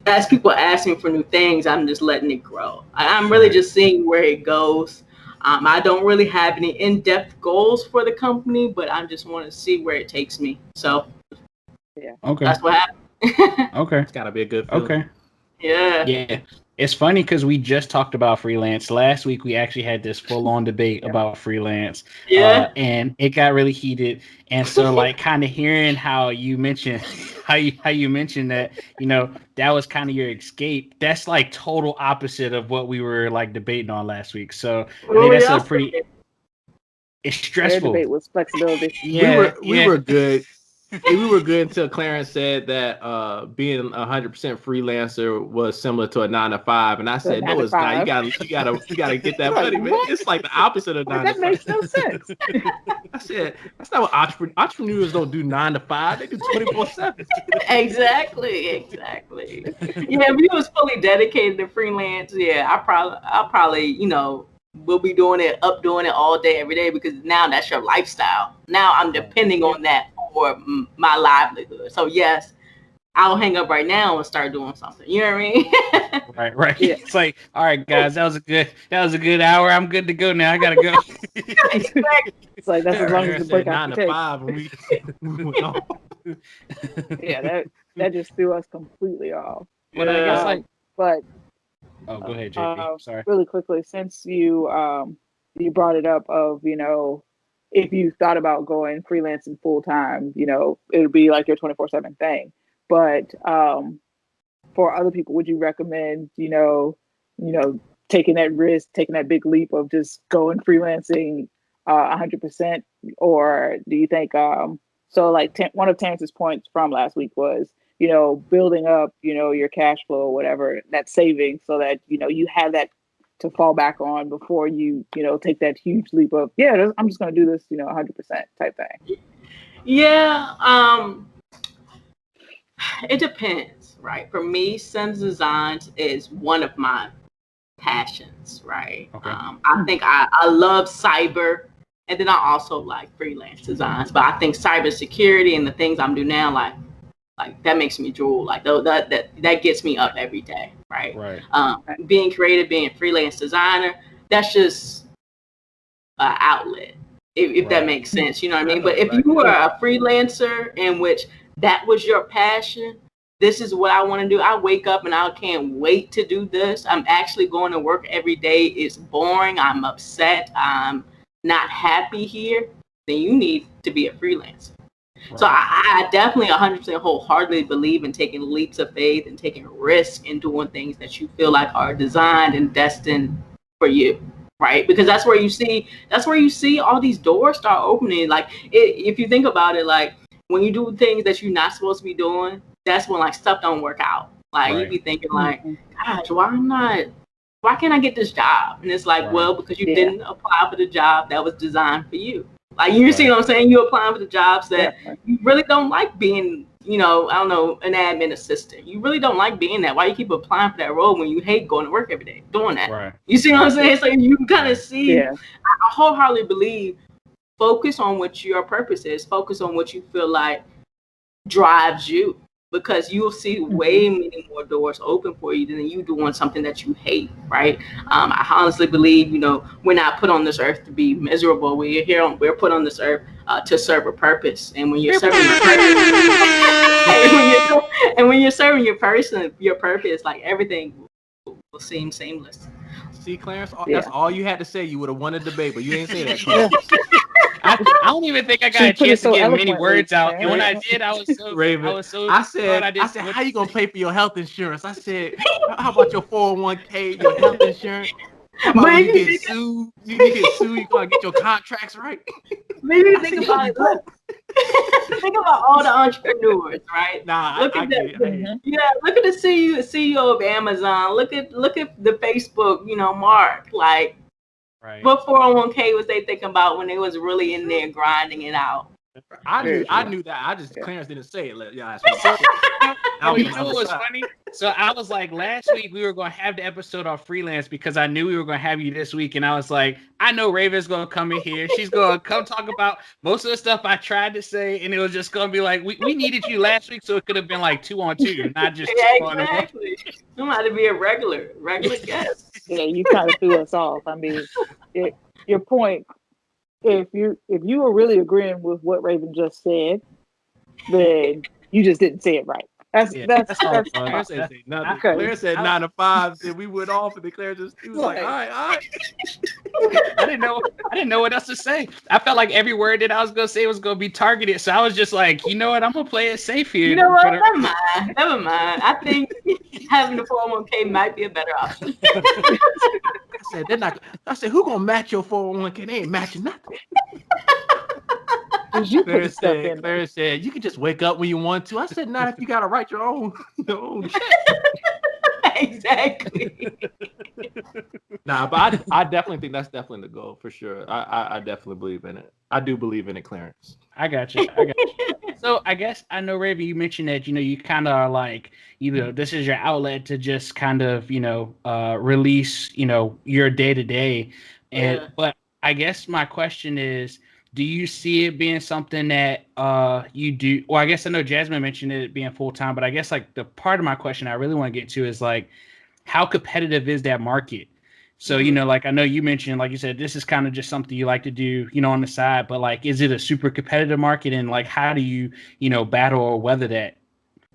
as people ask me for new things, I'm just letting it grow. I'm really just seeing where it goes. I don't really have any in-depth goals for the company, but I just want to see where it takes me. So, that's what happened. Okay. It's got to be a good feeling. Okay. Yeah. It's funny because we just talked about freelance. Last week, we actually had this full-on debate about freelance. And it got really heated. And so, like, kind of hearing how you mentioned that, that was kind of your escape. That's like total opposite of what we were like debating on last week. So I think that's it's stressful. Their debate was flexibility. We were good. we were good until Clarence said that being 100% freelancer was similar to a 9 to 5, and I said, no, it's not. You gotta get that money, man. It's like the opposite of 9 to 5. That makes no sense. I said that's not what entrepreneurs don't do 9 to 5. They do 24/7. Exactly. Yeah, if you was fully dedicated to freelance, yeah, I'll probably, will be doing it all day, every day, because now that's your lifestyle. Now I'm depending on that for my livelihood. So yes, I'll hang up right now and start doing something. You know what I mean? Right. Yeah. It's like, all right, guys, that was a good hour. I'm good to go now. I gotta go. It's like that's as long as the break 9 to 5, and we went on. Yeah, that just threw us completely off. But I guess but oh, go ahead, JP. Sorry. Really quickly, since you brought it up of, if you thought about going freelancing full time, it would be like your 24/7 thing. But for other people, would you recommend, taking that risk, taking that big leap of just going freelancing 100%? Or do you think, so like one of Terrence's points from last week was, building up, your cash flow or whatever, that saving, so that, you have that to fall back on before you, take that huge leap of, I'm just going to do this, 100% type thing. Yeah. It depends, right? For me, Sims Designs is one of my passions, right? Okay. I think I love cyber, and then I also like freelance designs, but I think cybersecurity and the things I'm doing now, like that makes me drool. Like that gets me up every day, right? Right. Being creative, being a freelance designer, that's just an outlet, if that makes sense. You know what I mean? But if you were a freelancer in which that was your passion, this is what I want to do. I wake up and I can't wait to do this. I'm actually going to work every day. It's boring. I'm upset. I'm not happy here. Then you need to be a freelancer. Right. So I definitely 100% wholeheartedly believe in taking leaps of faith and taking risk and doing things that you feel like are designed and destined for you. Right, because that's where you see all these doors start opening. Like if you think about it, like when you do things that you're not supposed to be doing, that's when like stuff don't work out. Like you be thinking like, gosh, why can't I get this job? And it's like, well, because you didn't apply for the job that was designed for you. Like you see what I'm saying? You're applying for the jobs that you really don't like being, an admin assistant. You really don't like being that. Why you keep applying for that role when you hate going to work every day doing that? Right. You see what I'm saying? So you can kind of see. I wholeheartedly believe, focus on what your purpose is. Focus on what you feel like drives you, because you'll see way many more doors open for you than you doing something that you hate, right? I honestly believe, we're not put on this earth to be miserable. We're put on this earth to serve a purpose. And when you're serving your purpose, and when you're serving your purpose, like everything will seem seamless. See, Clarence, that's all you had to say. You would have won a debate, but you didn't say that. I don't even think I got a chance to get many words out. And when I did, I was so Raven. I said, how you gonna pay for your health insurance? I said, how about your 401k, your health insurance? How about when you get sued? You gotta get your contracts right. Maybe think about it. Think about all the entrepreneurs, right? Look at look at the CEO of Amazon. Look at the Facebook, Mark. Like, what 401k was they thinking about when they was really in there grinding it out? I knew that. Clarence didn't say it. Yeah, you know what was funny? So I was like, last week we were going to have the episode on freelance because I knew we were going to have you this week. And I was like, I know Raven's going to come in here. She's going to come talk about most of the stuff I tried to say. And it was just going to be like, we needed you last week. So it could have been like 2-on-2, not just 2-on-1. Exactly. Somebody to be a regular guest. Yeah, you kind of threw us off. I mean, your point, if you were really agreeing with what Raven just said, then you just didn't say it right. That's Clarence said nothing. Clarence said 9 to 5, and we went off, and the Clarence he was like, all right. I didn't know what else to say. I felt like every word that I was gonna say was gonna be targeted, so I was just like, you know what, I'm gonna play it safe here. You know what? Never mind. I think having the 401k might be a better option. I said, who gonna match your 401k? They ain't matching nothing. Because you put stuff in. Clarence said, you can just wake up when you want to. I said, not if you got to write your own check. Exactly. Nah, but I definitely think that's definitely the goal for sure. I definitely believe in it. I do believe in it, Clarence. I got you. So I guess I know, Raven, you mentioned that, you kind of are like, this is your outlet to just kind of, release, your day to day. But I guess my question is, do you see it being something that you do? Well, I guess I know Jasmine mentioned it being full time, but I guess like the part of my question I really want to get to is like, how competitive is that market? So, like I know you mentioned, like you said, this is kind of just something you like to do, on the side, but like, is it a super competitive market? And like, how do you, battle or weather that?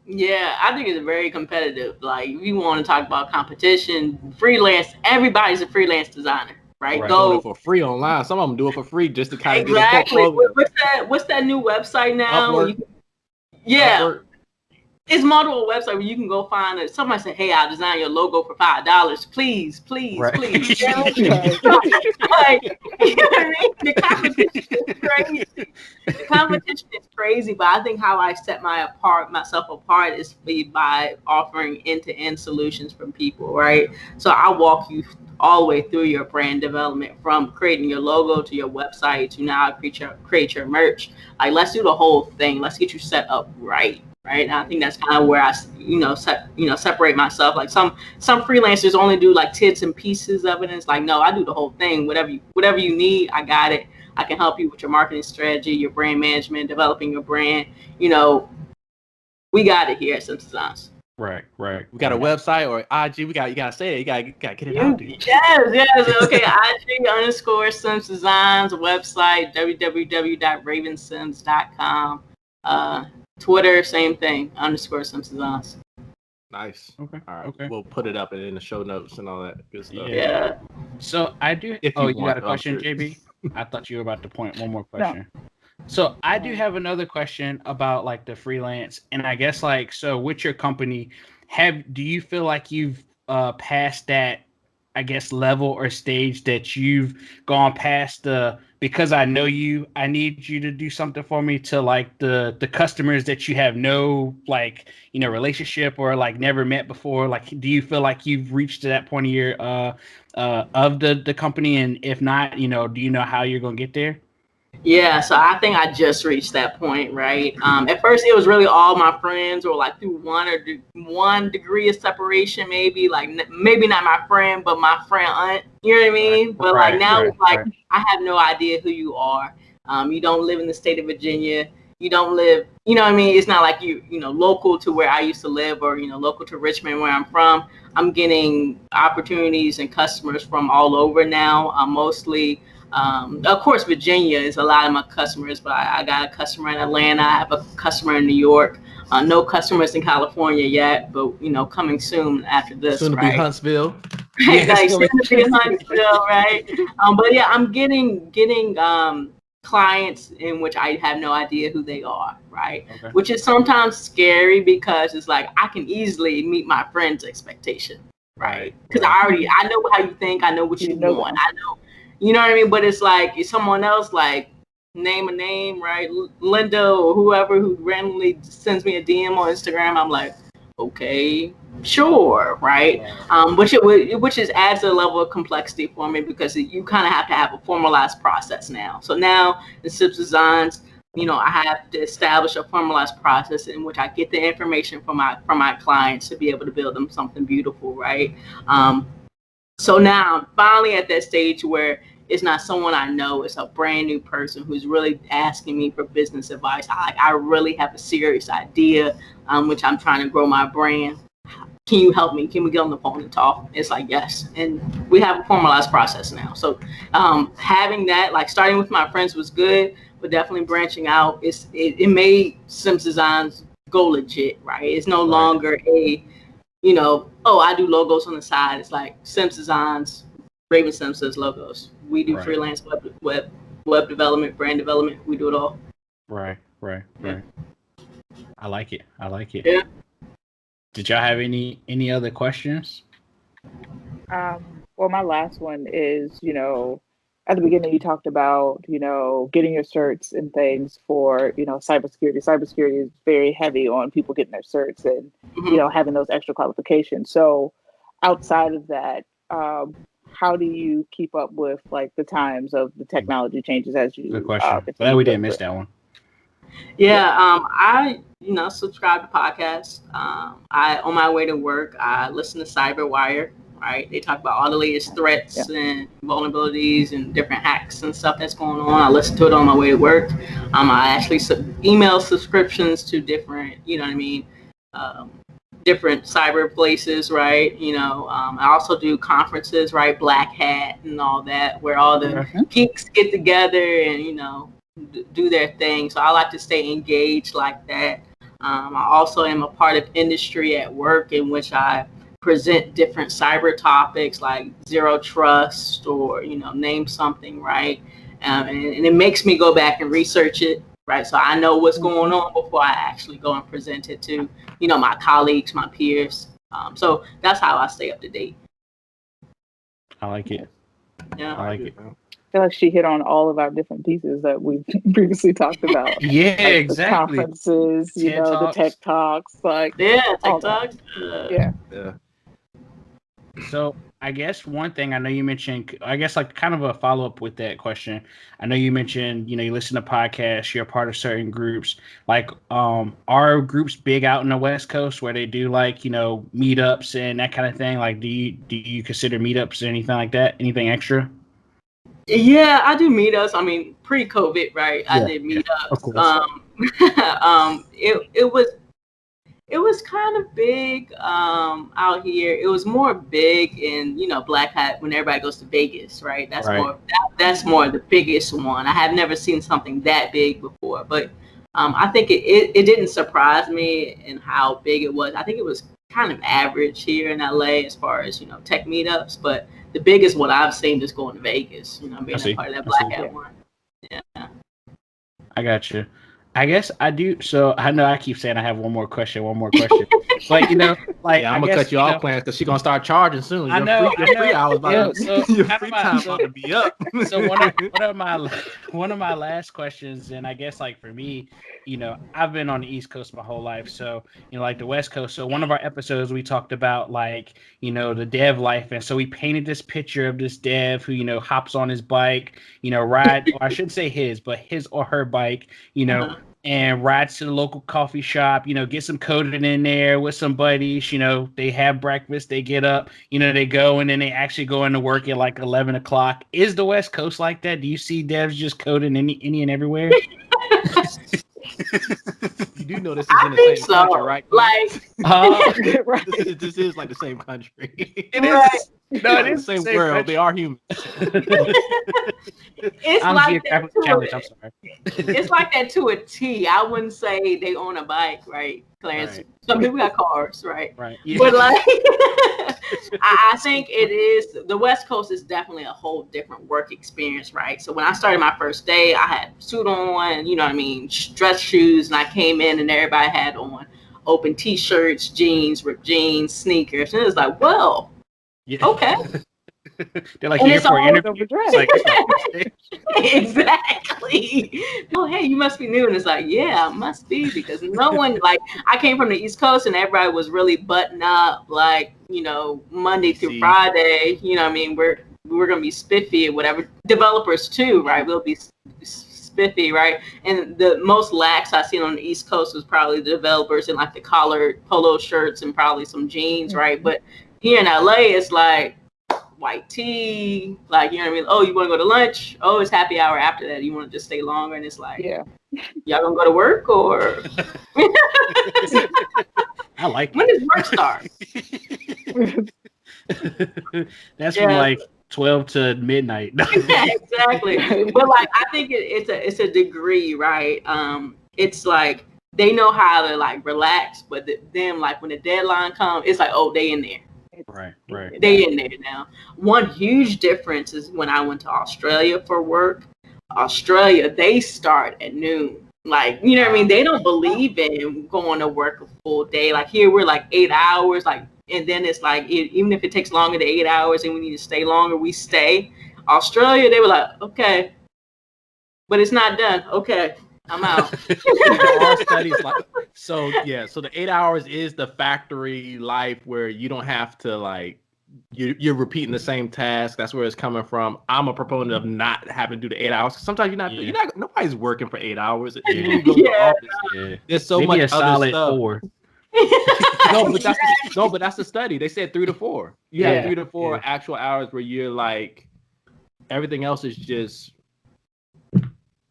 Yeah, I think it's very competitive. Like, if you want to talk about competition, freelance, everybody's a freelance designer, right? Doing it for free online. Some of them do it for free just to kind of get a Exactly. portfolio. What's that new website now? Upwork. Upwork. It's multiple websites where you can go find it. Somebody say, "Hey, I'll design your logo for $5. Please." Right. Please. You know what I mean? The competition is crazy. The competition is crazy, but I think how I set myself apart is by offering end-to-end solutions from people, right? So I walk you all the way through your brand development, from creating your logo to your website to now create your merch. Like, let's do the whole thing. Let's get you set up right. Right. And I think that's kind of where I, separate myself. Like some freelancers only do like tits and pieces of it. And it's like, no, I do the whole thing. Whatever you need, I got it. I can help you with your marketing strategy, your brand management, developing your brand. We got it here at Simpson Designs. Right. We got a website or IG. You gotta say it. You gotta get it out there. Yes. Okay. IG_Sims Designs, website www.ravensims.com. Twitter, same thing, _Sims Designs. Nice. Okay. All right. Okay. We'll put it up in the show notes and all that good stuff. Yeah. So I do. You got a question, JB? I thought you were about to point one more question. No. So I do have another question about like the freelance, and I guess like, so with your company, do you feel like you've passed that, I guess, level or stage that you've gone past because I know you, I need you to do something for me, to like the customers that you have no like, relationship or like never met before? Like, do you feel like you've reached to that point of your of the company? And if not, do you know how you're going to get there? Yeah, so I think I just reached that point, right? At first, it was really all my friends, or like through one degree of separation, maybe like maybe not my friend, but my friend aunt. You know what I mean? Right, but like now, it's like I have no idea who you are. You don't live in the state of Virginia. You don't live, you know what I mean? It's not like you local to where I used to live, or local to Richmond, where I'm from. I'm getting opportunities and customers from all over now. Mostly. Of course, Virginia is a lot of my customers, but I got a customer in Atlanta. I have a customer in New York. No customers in California yet, but coming soon after this. Soon to be Huntsville. Right, like soon to be Huntsville, right? But yeah, I'm getting clients in which I have no idea who they are, right? Okay. Which is sometimes scary, because it's like I can easily meet my friend's expectation, right? Because I know how you think, I know what you want, I know. You know what I mean? But it's like, if someone else, like, name a name, right? Linda or whoever, who randomly sends me a DM on Instagram, I'm like, okay, sure, right? Which adds a level of complexity for me, because you kind of have to have a formalized process now. So now in Sips Designs, I have to establish a formalized process in which I get the information from my clients to be able to build them something beautiful, right? So now I'm finally at that stage where it's not someone I know, it's a brand new person who's really asking me for business advice. I really have a serious idea, which I'm trying to grow my brand. Can you help me? Can we get on the phone and talk? It's like, yes. And we have a formalized process now. So having that, like starting with my friends was good, but definitely branching out, it made Sims Designs go legit, right? It's no longer I do logos on the side. It's like Sims Designs, Raven Sims does logos. We do freelance web development, brand development. We do it all. Right. I like it. Yeah. Did y'all have any other questions? Well, my last one is, at the beginning you talked about, getting your certs and things for, cybersecurity. Cybersecurity is very heavy on people getting their certs and, having those extra qualifications. So outside of that, how do you keep up with like the times of the technology changes as you? Good question. Glad we didn't miss that one. Yeah, I subscribe to podcasts. On my way to work, I listen to CyberWire. Right, they talk about all the latest threats and vulnerabilities and different hacks and stuff that's going on. I listen to it on my way to work. I actually email subscriptions to different, different cyber places, right? I also do conferences, right? Black Hat and all that, where all the geeks get together and, do their thing. So I like to stay engaged like that. I also am a part of industry at work in which I present different cyber topics like zero trust or, name something, right? And it makes me go back and research it, right? So I know what's going on before I actually go and present it to, my colleagues, my peers. So that's how I stay up to date. I like it. Yeah, I like it. I feel like she hit on all of our different pieces that we've previously talked about. Yeah, like exactly. The conferences, the tech talks, like tech talks. Yeah. So I guess one thing I know you mentioned, I guess like kind of a follow up with that question. I know you mentioned, you listen to podcasts, you're a part of certain groups. Like, are groups big out in the West Coast where they do like, meetups and that kind of thing? Like, do you consider meetups or anything like that? Anything extra? Yeah, I do meetups. I mean, pre-COVID, right? I did meetups. Of course. It was kind of big out here. It was more big in, Black Hat when everybody goes to Vegas, right? That's right. That's more the biggest one. I have never seen something that big before, but I think it didn't surprise me in how big it was. I think it was kind of average here in LA as far as, tech meetups, but the biggest one I've seen is going to Vegas, being a part of that Black Hat one. Yeah. I got you. I guess I do. So I know I keep saying I have one more question. But I'm gonna cut you off, Clarence, because she's gonna start charging soon. Your free hours about your free time about to be up. So one of my last questions, and I guess like for me, I've been on the East Coast my whole life, so like the West Coast. So one of our episodes we talked about like the dev life, and so we painted this picture of this dev who hops on his bike, ride. Or I shouldn't say his, but his or her bike, and rides to the local coffee shop, get some coding in there with some buddies, they have breakfast, they get up, they go, and then they actually go into work at like 11 o'clock. Is the West Coast like that? Do you see devs just coding any and everywhere? You do know this is in the same country, right? Like, this is like the same country. It is. No, it is the same world. Country. They are humans. It's I'm like geographically challenged. I'm sorry. It's like that to a T. I wouldn't say they own a bike, right, Clarence? Right. Some people got cars, right? Right. Yeah. But like, I think it is. The West Coast is definitely a whole different work experience, right? So when I started my first day, I had a suit on, dress shoes, and I came in and everybody had on open T-shirts, jeans, ripped jeans, sneakers, and it was like, well. Yeah. Okay. They're like, here for an interview. Like, exactly. Oh, hey, you must be new. And it's like, yeah, I must be, because no one, like, I came from the East Coast and everybody was really buttoned up, like, Monday through Friday. We're going to be spiffy or whatever. Developers too, right? We'll be spiffy, right? And the most lax I've seen on the East Coast was probably the developers in like the collared polo shirts and probably some jeans, right? But here in LA, it's like white tee, like, oh, you want to go to lunch? Oh, it's happy hour after that. You want to just stay longer? And it's like, y'all gonna go to work or? I like when does work start? That's from like 12 to midnight. Yeah, exactly. But like, I think it's a degree, right? It's like they know how to like relax, but then like when the deadline comes, it's like, oh, they in there. Right. They in there now. One huge difference is when I went to Australia for work. Australia, they start at noon. Like, what I mean? They don't believe in going to work a full day. Like here, we're like 8 hours. Like, and then it's like, even if it takes longer than 8 hours and we need to stay longer, we stay. Australia, they were like, okay, but it's not done. Okay, I'm out. There are studies so the 8 hours is the factory life where you don't have to like you're repeating the same task. That's where it's coming from. I'm a proponent of not having to do the 8 hours. Sometimes you're not nobody's working for 8 hours. Even when you go to the office, there's so Maybe much a other solid stuff. 4. But that's the study. They said 3 to 4. You have 3 to 4 actual hours where you're like everything else is just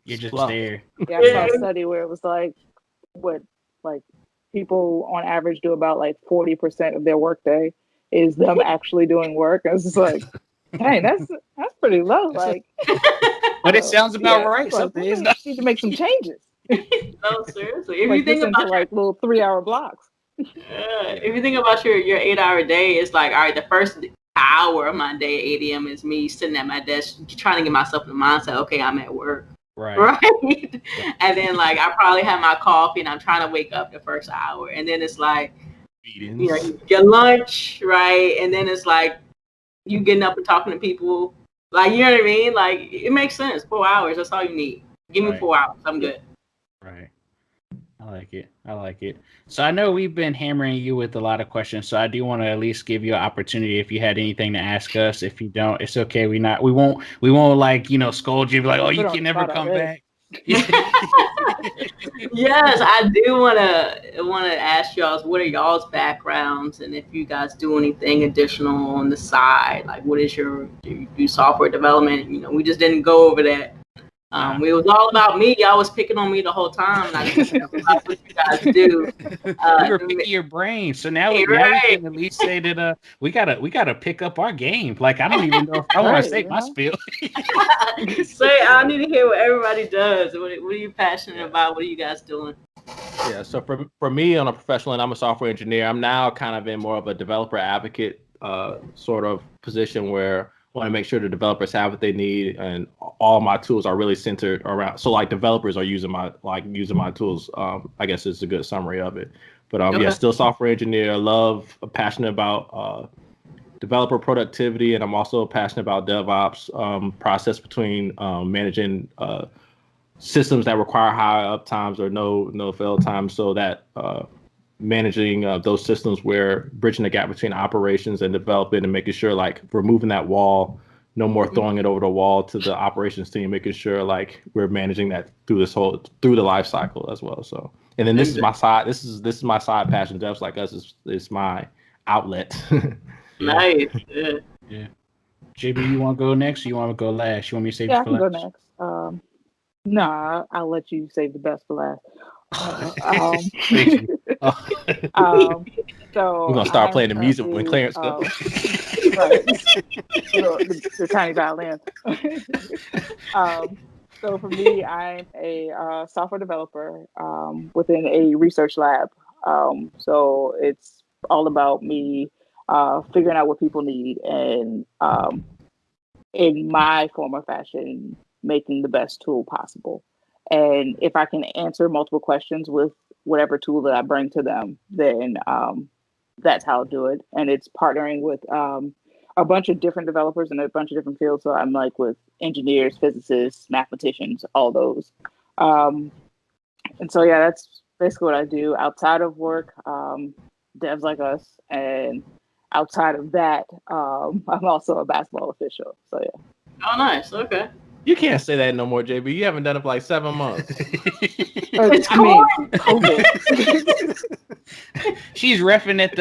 you're just fluff. there. Yeah, I saw a study where it was like people on average do about like 40% of their workday is them actually doing work. I was just like, dang, that's pretty low. Like, but it sounds about right. Like, we need to make some changes. No, seriously. If like, you think about like little 3-hour blocks. If you think about your 8-hour day, it's like, all right, the first hour of my day at 8 a.m. is me sitting at my desk trying to get myself in the mindset, okay, I'm at work. Right. And then like I probably have my coffee and I'm trying to wake up the first hour. And then it's like you get lunch, right? And then it's like you getting up and talking to people. Like, you know what I mean? Like, it makes sense. 4 hours, that's all you need. Give me 4 hours. I'm good. Right. I like it. So I know we've been hammering you with a lot of questions. So I do want to at least give you an opportunity if you had anything to ask us. If you don't, it's okay. We won't like, scold you, be like, oh, you can never come back. Yes, I do want to ask y'all, what are y'all's backgrounds, and if you guys do anything additional on the side, like what is do you do software development? We just didn't go over that. It was all about me. Y'all was picking on me the whole time. And I just about what you guys do. We were picking your brain, so now we can at least say that we gotta pick up our game. Like, I don't even know if I want to say my spiel. I need to hear what everybody does. What are you passionate about? What are you guys doing? Yeah, so for me on a professional end, I'm a software engineer. I'm now kind of in more of a developer advocate sort of position where I want to make sure the developers have what they need, and all my tools are really centered around. So like developers are using my tools. I guess it's a good summary of it. But still software engineer. Passionate about developer productivity, and I'm also passionate about DevOps process between managing systems that require high uptimes or no fail times, so that managing those systems where bridging the gap between operations and development and making sure like removing that wall, no more throwing it over the wall to the operations team, making sure like we're managing that through the life cycle as well. So, and then this is my side passion. Devs Like Us is my outlet. Nice. Yeah. JB, you want to go next, or you want to go last? You want me to save I for can last? go next. No, I'll let you save the best for last. So we're gonna start playing the music when Clarence goes. Right. the tiny violin. So for me, I'm a software developer within a research lab. So it's all about me figuring out what people need and in my form or fashion, making the best tool possible. And if I can answer multiple questions with whatever tool that I bring to them, then that's how I'll do it. And it's partnering with a bunch of different developers in a bunch of different fields. So I'm like with engineers, physicists, mathematicians, all those. And so, yeah, that's basically what I do outside of work, Devs Like Us. And outside of that, I'm also a basketball official. So, yeah. Oh, nice. Okay. You can't say that no more, JB. You haven't done it for like 7 months. COVID. She's reffing at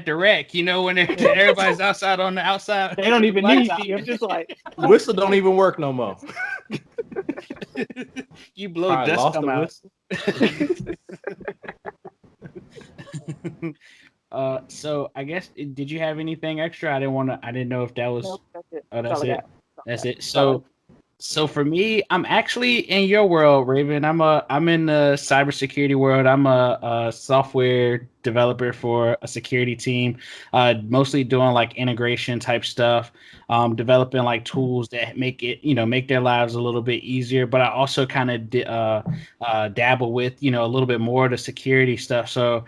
the rec, when everybody's outside on the outside. They don't even need me. I'm just like whistle don't even work no more. You blow dust come out. So I guess did you have anything extra? I didn't know if that was. Nope, that's it. Oh, that's it. That's it. So for me, I'm actually in your world, Raven. I'm in the cybersecurity world. I'm a software developer for a security team, mostly doing like integration type stuff, developing like tools that make it, make their lives a little bit easier. But I also kind of dabble with, a little bit more of the security stuff. So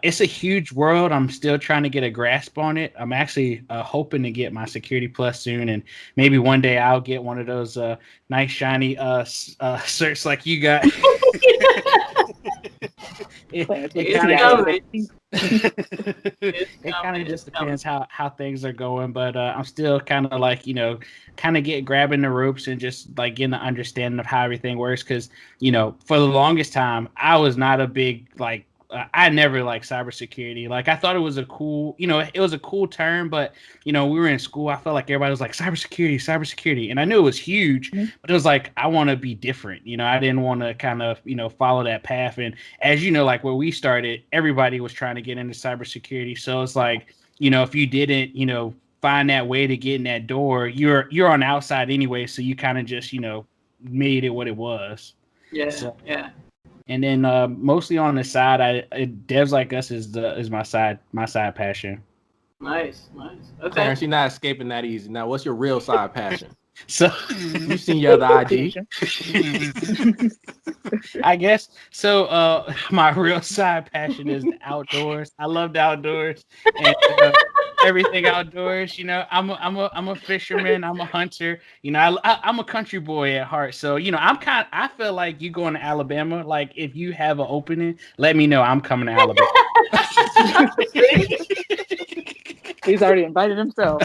it's a huge world. I'm still trying to get a grasp on it. I'm actually hoping to get my Security Plus soon, and maybe one day I'll get one of those nice shiny certs like you got. It kind of just depends how things are going, but I'm still kind of like, grabbing the ropes and just like getting the understanding of how everything works. Because, for the longest time, I was not a big like, I never liked cybersecurity. Like, I thought it was a cool, it was a cool term, but, we were in school. I felt like everybody was like cybersecurity. And I knew it was huge, but it was like, I want to be different. I didn't want to kind of, follow that path. And as you know, like where we started, everybody was trying to get into cybersecurity. So it's like, if you didn't, find that way to get in that door, you're on the outside anyway. So you kind of just, made it what it was. Yeah. So, yeah. And then mostly on the side, devs like us is my side passion. Nice. Okay. Clarence, you're not escaping that easy. Now, what's your real side passion? So you've seen your other IG. I guess so. My real side passion is the outdoors. I love the outdoors and everything outdoors. I'm a fisherman. I'm a hunter. I'm a country boy at heart. So I feel like you going to Alabama. Like if you have an opening, let me know. I'm coming to Alabama. He's already invited himself.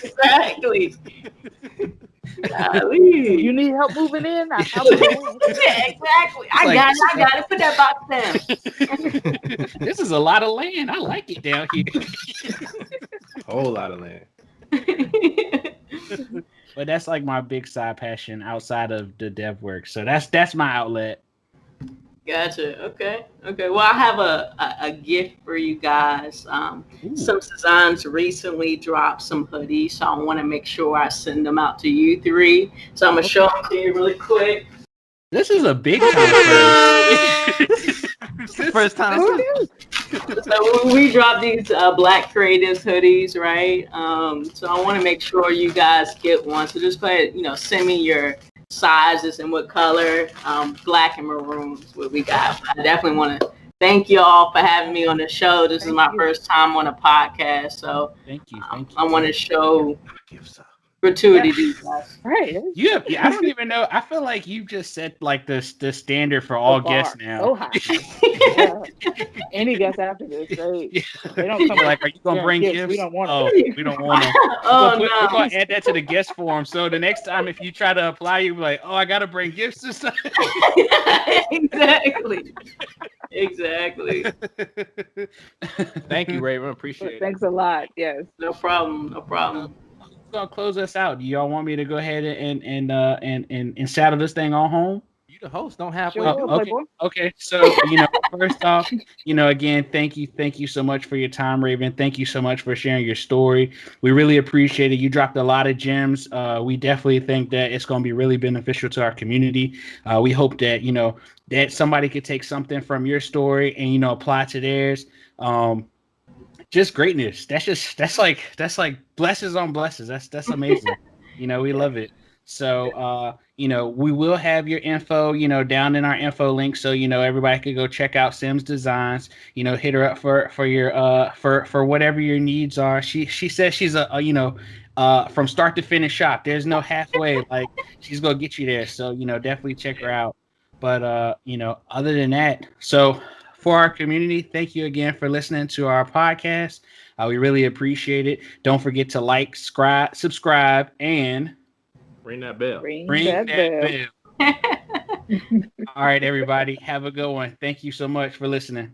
Exactly. You need help moving in? Yeah, exactly. I got it. Put that box down. This is a lot of land. I like it down here. A whole lot of land. But that's like my big side passion outside of the dev work. So that's my outlet. Gotcha. Okay. Well, I have a gift for you guys. Some Designs recently dropped some hoodies, so I want to make sure I send them out to you three. So I'm gonna show them to you really quick. This is a big time first. First time. So we dropped these Black Creatives hoodies, right? So I want to make sure you guys get one. So just go ahead, send me your sizes and what color. Black and maroon is what we got. I definitely want to thank you all for having me on the show. This is my first time on a podcast, so thank you. I want to show gratuity to you guys. Right. Yeah, I don't even know. I feel like you just set like the standard for all guests now. So high. Any guest after this, they don't come like, are you gonna bring gifts? We don't want them. We don't want them. We're gonna add that to the guest form. So the next time if you try to apply, you'll be like, oh, I gotta bring gifts this time. Exactly. Thank you, Raven. Appreciate it. Thanks a lot. Yes. No problem. Gonna close us out. Do y'all want me to go ahead and saddle this thing on home? You the host, don't halfway. Okay. So first off, again, thank you so much for your time, Raven. Thank you so much for sharing your story. We really appreciate it. You dropped a lot of gems. We definitely think that it's going to be really beneficial to our community. We hope that that somebody could take something from your story and apply to theirs. Just greatness. That's like blessings on blessings. That's amazing. We love it. So we will have your info, down in our info link. So, everybody could go check out Sims Designs, hit her up for your for whatever your needs are. She says she's from start to finish shop. There's no halfway, like she's gonna get you there. So, definitely check her out. But other than that, so for our community, thank you again for listening to our podcast. We really appreciate it. Don't forget to like, subscribe, and ring that bell. Ring that bell. All right, everybody. Have a good one. Thank you so much for listening.